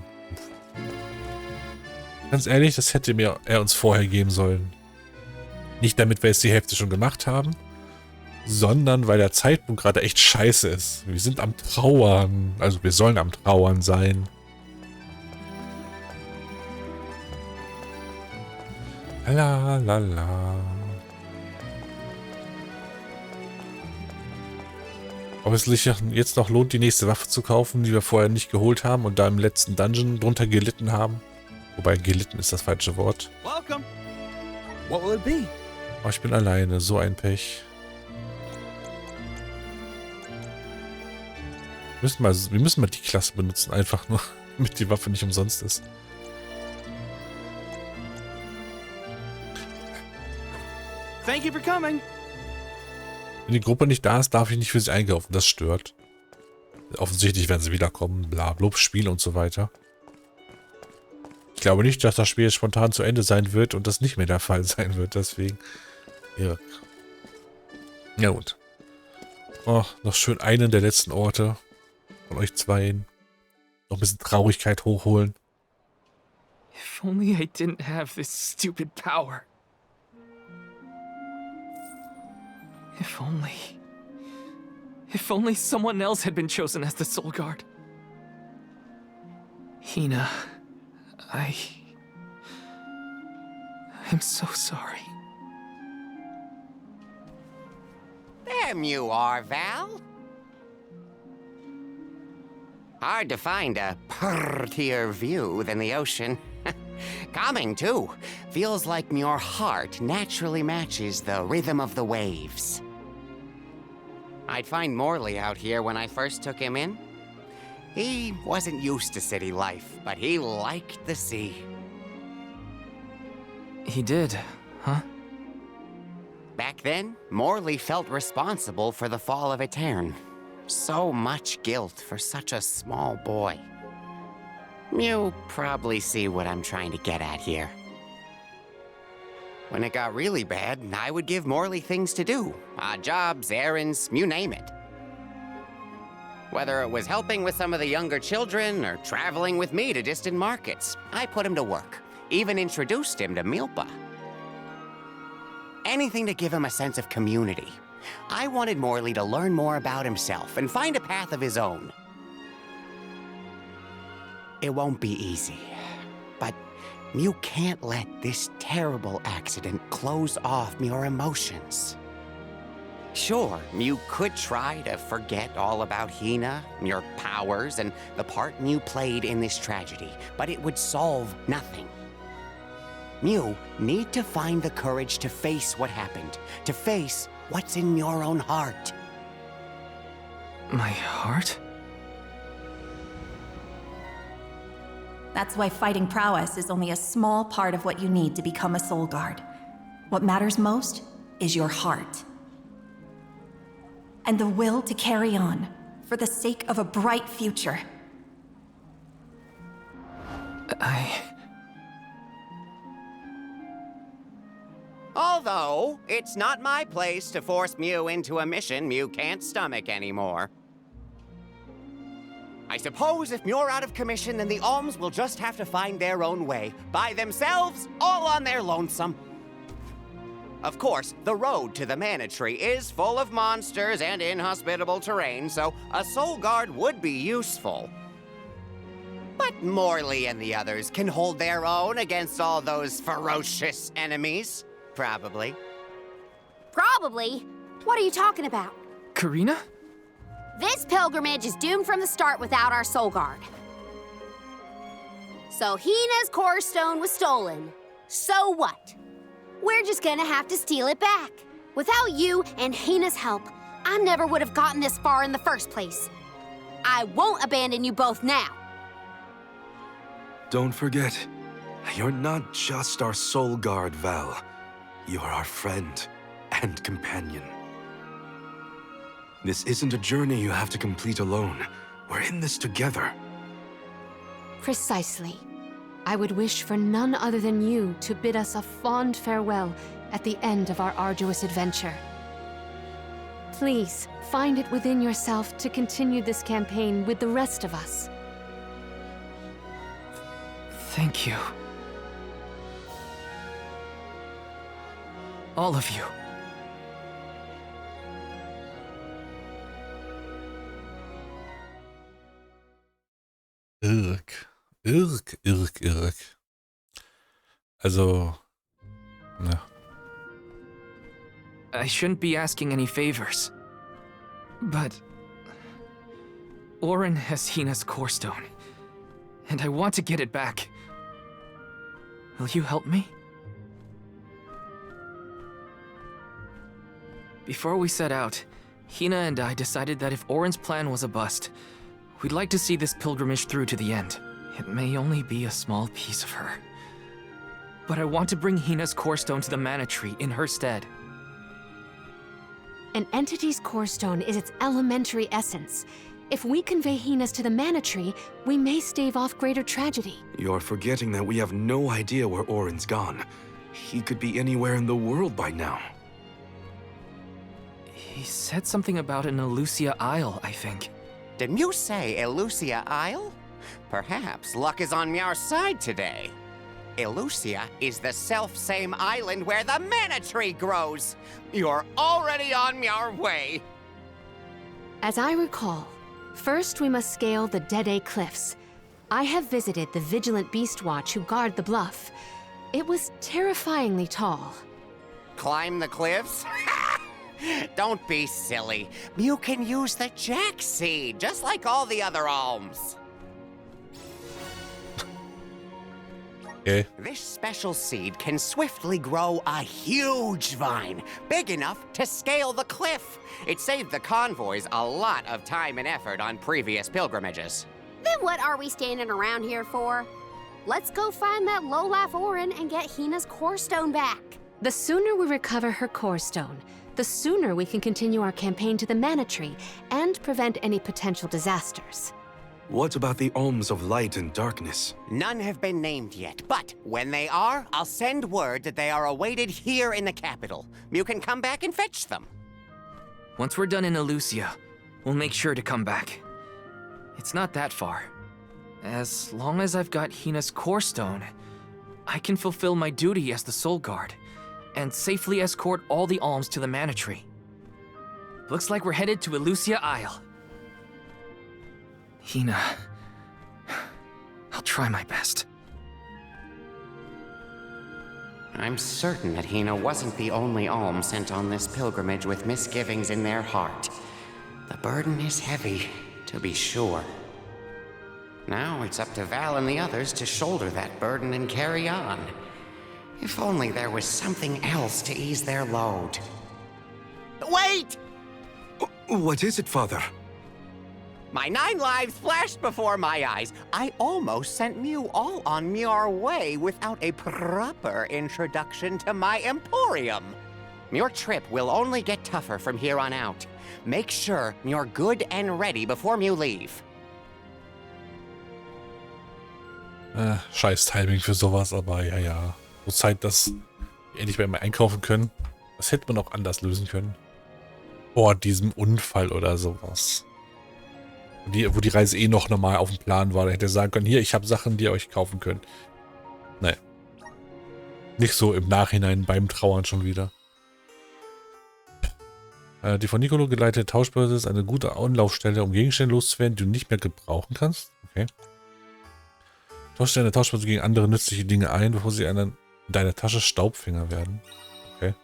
Ganz ehrlich, das hätte er uns vorher geben sollen. Nicht damit wir jetzt die Hälfte schon gemacht haben, sondern weil der Zeitpunkt gerade echt scheiße ist. Wir sind am Trauern. Also wir sollen am Trauern sein. La la la. Ob es sich jetzt noch lohnt, die nächste Waffe zu kaufen, die wir vorher nicht geholt haben und da im letzten Dungeon drunter gelitten haben. Wobei gelitten ist das falsche Wort. Welcome. What will it be? Oh, ich bin alleine. So ein Pech. Wir müssen mal die Klasse benutzen, einfach nur, damit die Waffe nicht umsonst ist. Thank you for coming. Wenn die Gruppe nicht da ist, darf ich nicht für sie einkaufen. Das stört. Offensichtlich werden sie wiederkommen, bla, blub, Spiel und so weiter. Ich glaube nicht, dass das Spiel spontan zu Ende sein wird und das nicht mehr der Fall sein wird, deswegen. Ja. Ja gut. Oh, noch schön einen der letzten Orte von euch zweien. Noch ein bisschen Traurigkeit hochholen. If only I didn't have this stupid power. If only someone else had been chosen as the Soul Guard. Hina, I'm so sorry. There you are, Val. Hard to find a prettier view than the ocean. Calming, too. Feels like your heart naturally matches the rhythm of the waves. I'd find Morley out here when I first took him in. He wasn't used to city life, but he liked the sea. He did, huh? Back then, Morley felt responsible for the fall of Etern. So much guilt for such a small boy. You probably see what I'm trying to get at here. When it got really bad, I would give Morley things to do. Odd jobs, errands, you name it. Whether it was helping with some of the younger children or traveling with me to distant markets, I put him to work. Even introduced him to Milpa. Anything to give him a sense of community. I wanted Morley to learn more about himself and find a path of his own. It won't be easy, but you can't let this terrible accident close off your emotions. Sure, you could try to forget all about Hina, your powers, and the part you played in this tragedy, but it would solve nothing. You need to find the courage to face what happened, to face what's in your own heart. My heart? That's why fighting prowess is only a small part of what you need to become a Soul Guard. What matters most is your heart. And the will to carry on, for the sake of a bright future. Although, it's not my place to force Mew into a mission Mew can't stomach anymore. I suppose if Muir out of commission, then the Alms will just have to find their own way, by themselves, all on their lonesome. Of course, the road to the Mana Tree is full of monsters and inhospitable terrain, so a Soul Guard would be useful. But Morley and the others can hold their own against all those ferocious enemies. Probably. Probably? What are you talking about? Karina? This pilgrimage is doomed from the start without our Soul Guard. So Hina's core stone was stolen. So what? We're just gonna have to steal it back. Without you and Hina's help, I never would have gotten this far in the first place. I won't abandon you both now. Don't forget, you're not just our soul guard, Val. You're our friend and companion. This isn't a journey you have to complete alone. We're in this together. Precisely. I would wish for none other than you to bid us a fond farewell at the end of our arduous adventure. Please, find it within yourself to continue this campaign with the rest of us. Thank you. All of you. Irk. Also, na. I shouldn't be asking any favors. But Orin has Hina's core stone, and I want to get it back. Will you help me? Before we set out, Hina and I decided that if Orin's plan was a bust, we'd like to see this pilgrimage through to the end. It may only be a small piece of her, but I want to bring Hina's core stone to the Mana Tree in her stead. An entity's core stone is its elementary essence. If we convey Hina's to the Mana Tree, we may stave off greater tragedy. You're forgetting that we have no idea where Orin's gone. He could be anywhere in the world by now. He said something about an Elusia Isle, I think. Did you say Elusia Isle? Perhaps luck is on your side today. Elusia is the self-same island where the Mana Tree grows. You're already on your way. As I recall, first we must scale the Dede Cliffs. I have visited the Vigilant Beast Watch who guard the bluff. It was terrifyingly tall. Climb the cliffs? Don't be silly. You can use the Jack Seed, just like all the other alms. Okay. This special seed can swiftly grow a huge vine, big enough to scale the cliff. It saved the convoys a lot of time and effort on previous pilgrimages. Then what are we standing around here for? Let's go find that lowlife Orin and get Hina's core stone back. The sooner we recover her core stone, the sooner we can continue our campaign to the Mana Tree and prevent any potential disasters. What about the alms of light and darkness? None have been named yet, but when they are, I'll send word that they are awaited here in the capital. You can come back and fetch them. Once we're done in Elusia, we'll make sure to come back. It's not that far. As long as I've got Hina's core stone, I can fulfill my duty as the Soul Guard and safely escort all the alms to the Mana Tree. Looks like we're headed to Elusia Isle. Hina, I'll try my best. I'm certain that Hina wasn't the only alm sent on this pilgrimage with misgivings in their heart. The burden is heavy, to be sure. Now it's up to Val and the others to shoulder that burden and carry on. If only there was something else to ease their load. Wait! What is it, Father? My 9 lives flashed before my eyes. I almost sent you all on your way without a proper introduction to my emporium. Your trip will only get tougher from here on out. Make sure you're good and ready before you leave. Scheiß Timing für sowas, aber ja. So Zeit, dass wir endlich bei ihm einkaufen können. Das hätte man auch anders lösen können. Vor diesem Unfall oder sowas. Wo die Reise eh noch normal auf dem Plan war. Da hätte er sagen können, hier, ich habe Sachen, die ihr euch kaufen könnt. Nee. Nicht so im Nachhinein beim Trauern schon wieder. Die von Nicolo geleitete Tauschbörse ist eine gute Anlaufstelle, um Gegenstände loszuwerden, die du nicht mehr gebrauchen kannst. Okay. Tausche deine Tauschbörse gegen andere nützliche Dinge ein, bevor sie in deiner Tasche Staubfänger werden. Okay.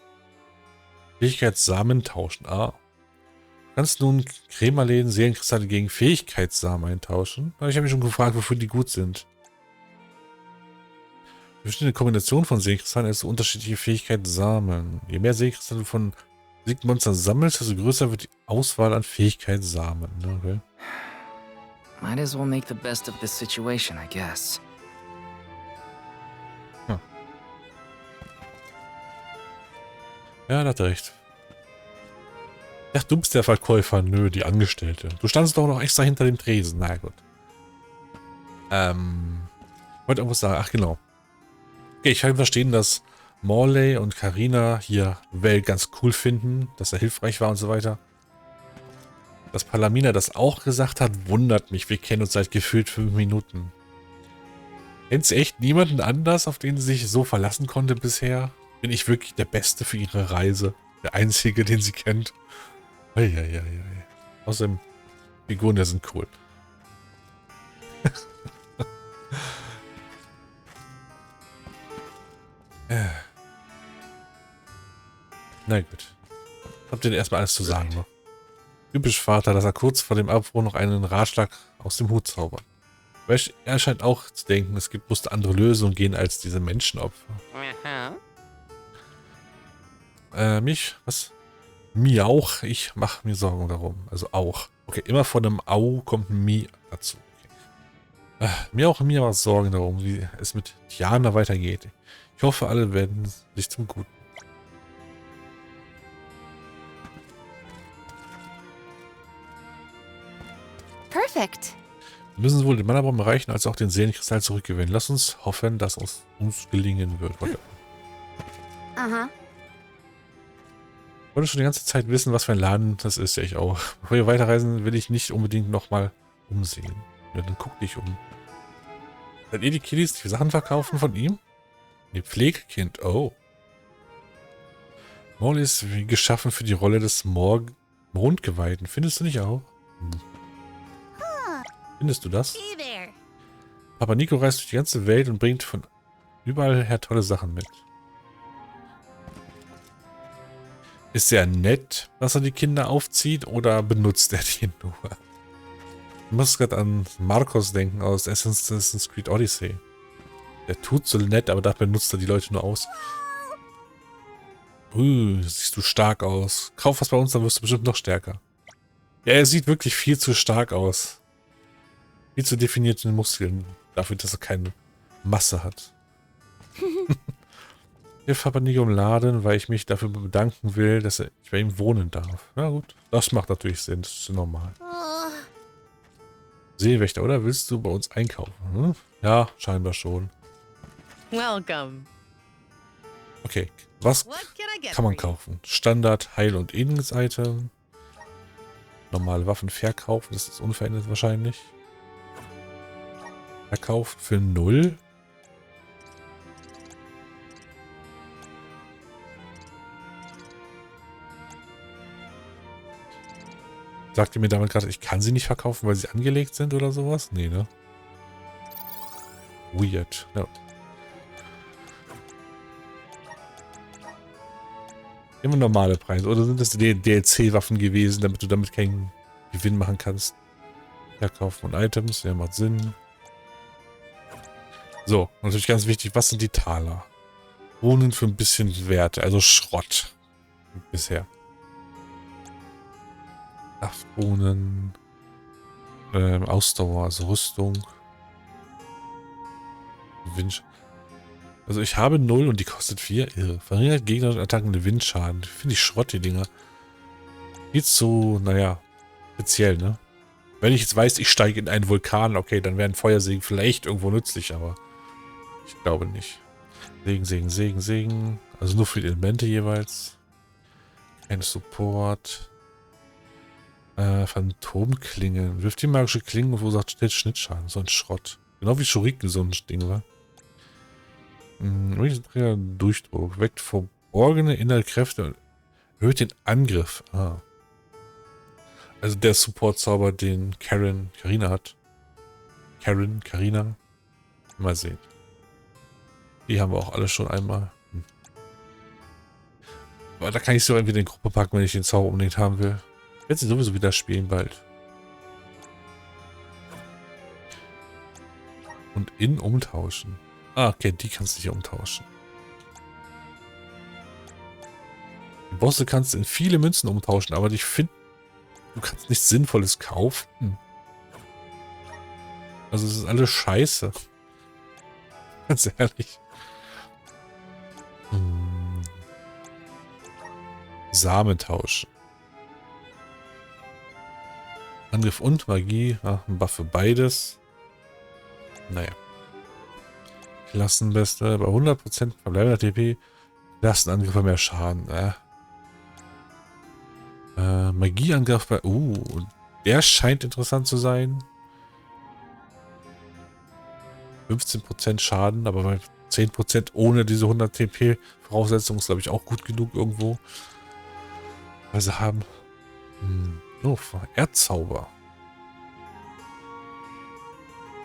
Fähigkeitssamen tauschen. Ah. Du kannst nun Krämerläden, Seelenkristalle gegen Fähigkeitssamen eintauschen. Ich habe mich schon gefragt, wofür die gut sind. Verschiedene Kombinationen von Seekristallen, also unterschiedliche Fähigkeiten sammeln. Je mehr Seekristalle von Monstern sammelst, desto größer wird die Auswahl an Fähigkeitssamen. Okay. Might as well make the best of this situation, I guess. Hm. Ja, da hat er recht. Ach, du bist der Verkäufer. Nö, die Angestellte. Du standest doch noch extra hinter dem Tresen. Na gut. Wollte irgendwas sagen. Ach, genau. Okay, ich kann verstehen, dass Morley und Carina hier Val ganz cool finden, dass er hilfreich war und so weiter. Dass Palamina das auch gesagt hat, wundert mich. Wir kennen uns seit gefühlt 5 Minuten. Kennt sie echt niemanden anders, auf den sie sich so verlassen konnte bisher? Bin ich wirklich der Beste für ihre Reise? Der Einzige, den sie kennt? Eieieiei. Außerdem, Figuren, die sind cool. Na gut. Habt ihr denn erstmal alles zu sagen noch? Typisch Vater, dass er kurz vor dem Abbruch noch einen Ratschlag aus dem Hut zaubert. Er scheint auch zu denken, es musste andere Lösungen gehen als diese Menschenopfer. Mich? Was? Mir auch. Ich mache mir Sorgen darum. Also auch. Okay, immer vor dem Au kommt ein Mi dazu. Okay. Mir macht Sorgen darum, wie es mit Diana weitergeht. Ich hoffe, alle werden sich zum Guten. Perfect. Wir müssen sowohl den Mannerbaum erreichen, als auch den Seelenkristall zurückgewinnen. Lass uns hoffen, dass uns gelingen wird. Aha. Ich wollte schon die ganze Zeit wissen, was für ein Laden das ist. Ja, ich auch. Bevor wir weiterreisen, will ich nicht unbedingt nochmal umsehen. Ja, dann guck dich um. Seid ihr die Kiddies, die Sachen verkaufen von ihm? Ihr Pflegekind, oh. Morley ist wie geschaffen für die Rolle des Mondgeweihten. Findest du nicht auch? Findest du das? Aber Nico reist durch die ganze Welt und bringt von überall her tolle Sachen mit. Ist er nett, dass er die Kinder aufzieht, oder benutzt er die nur? Ich muss gerade an Marcos denken aus Assassin's Creed Odyssey. Der tut so nett, aber da benutzt er die Leute nur aus. Siehst du stark aus. Kauf was bei uns, dann wirst du bestimmt noch stärker. Ja, er sieht wirklich viel zu stark aus. Viel zu definierte Muskeln. Dafür, dass er keine Masse hat. Ich habe Nico im Laden, weil ich mich dafür bedanken will, dass ich bei ihm wohnen darf. Na gut, das macht natürlich Sinn. Das ist normal. Seewächter, oder? Willst du bei uns einkaufen? Hm? Ja, scheinbar schon. Welcome. Okay, was kann man kaufen? Standard, Heil- und Item. Normale Waffen verkaufen, das ist unverändert wahrscheinlich. Verkaufen für 0. Sagt ihr mir damit gerade, ich kann sie nicht verkaufen, weil sie angelegt sind oder sowas? Nee, ne? Weird. No. Immer normale Preise. Oder sind das die DLC-Waffen gewesen, damit du damit keinen Gewinn machen kannst? Verkaufen von Items, ja, macht Sinn. So, natürlich ganz wichtig, was sind die Taler? Wohnen für ein bisschen Werte, also Schrott. Bisher. Kraftbohnen. Ausdauer, also Rüstung. Wind. Also ich habe 0 und die kostet 4. Irre. Verringert Gegner und Attacken den Windschaden. Finde ich Schrott, die Dinger. Geht so, naja, speziell, ne? Wenn ich jetzt weiß, ich steige in einen Vulkan, okay, dann wäre ein Feuersegen vielleicht irgendwo nützlich, aber ich glaube nicht. Segen. Also nur für die Elemente jeweils. Kein Support. Phantomklingen. Wirft die magische Klingen und verursacht Schnittschaden. So ein Schrott. Genau wie Schuriken so ein Ding war. Durchdruck. Weckt verborgene innere Kräfte und erhöht den Angriff. Also der Support-Zauber, den Carina hat. Carina. Mal sehen. Die haben wir auch alle schon einmal. Aber da kann ich so entweder in die Gruppe packen, wenn ich den Zauber unbedingt haben will. Ich werde sie sowieso wieder spielen bald. Und umtauschen. Ah, okay, die kannst du hier umtauschen. Die Bosse kannst du in viele Münzen umtauschen, aber ich finde, du kannst nichts Sinnvolles kaufen. Also es ist alles scheiße. Ganz ehrlich. Samen tauschen. Angriff und Magie. Ach, ein Buff für beides. Naja. Klassenbeste. Bei 100% verbleibender TP. Klassenangriffe mehr Schaden. Magieangriff bei... der scheint interessant zu sein. 15% Schaden, aber bei 10% ohne diese 100 TP Voraussetzung ist, glaube ich, auch gut genug irgendwo. Weil sie haben... Erdzauber.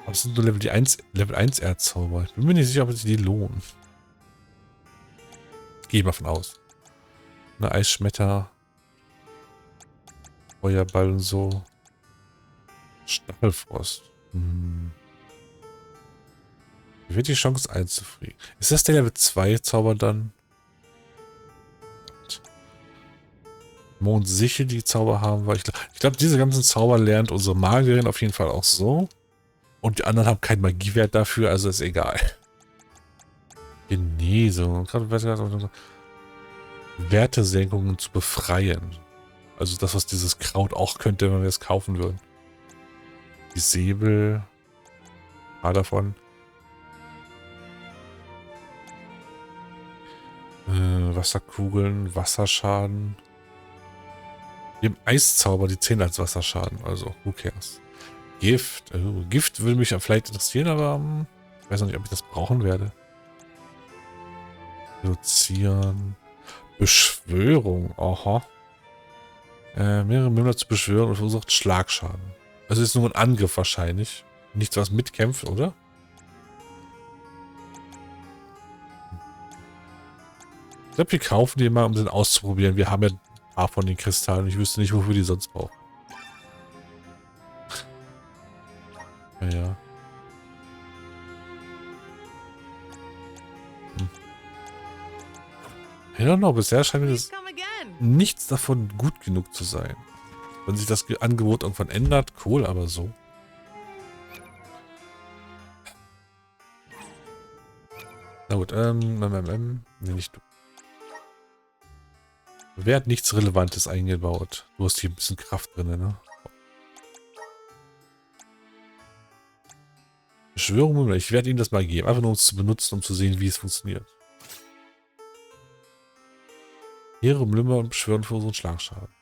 Aber es sind nur Level 1 Erdzauber. Ich bin mir nicht sicher, ob sich die lohnen. Gehe mal von aus. Eine Eisschmetter. Feuerball und so. Stachelfrost. Wie wird die Chance einzufrieren? Ist das der Level 2 Zauber dann? Mondsichel, die Zauber haben, weil ich glaube, diese ganzen Zauber lernt unsere Magierin auf jeden Fall auch so. Und die anderen haben keinen Magiewert dafür, also ist egal. Genesung. Wertesenkungen zu befreien. Also das, was dieses Kraut auch könnte, wenn wir es kaufen würden. Die Säbel. Paar davon. Wasserkugeln, Wasserschaden. Dem Eiszauber die 10 als Wasserschaden, also who cares. Gift. Gift würde mich vielleicht interessieren, aber ich weiß noch nicht, ob ich das brauchen werde. Reduzieren. Beschwörung. Aha. Mehrere Mörder zu beschwören und verursacht Schlagschaden. Also ist nur ein Angriff wahrscheinlich. Nichts, was mitkämpft, oder? Ich glaube, wir kaufen die mal, um den auszuprobieren. Wir haben ja ein paar von den Kristallen. Ich wüsste nicht, wofür wir die sonst brauchen. Ja. I don't know, bisher scheint mir das nichts davon gut genug zu sein. Wenn sich das Angebot irgendwann ändert, cool, aber so. Na gut, nee, nicht du. Wer hat nichts Relevantes eingebaut? Du hast hier ein bisschen Kraft drin, ne? Beschwörung, ich werde ihm das mal geben. Einfach nur um es zu benutzen, um zu sehen, wie es funktioniert. Ihre Mlümmer und beschwören für unseren Schlagschaden.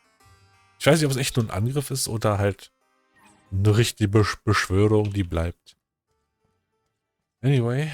Ich weiß nicht, ob es echt nur ein Angriff ist oder halt eine richtige Beschwörung, die bleibt. Anyway.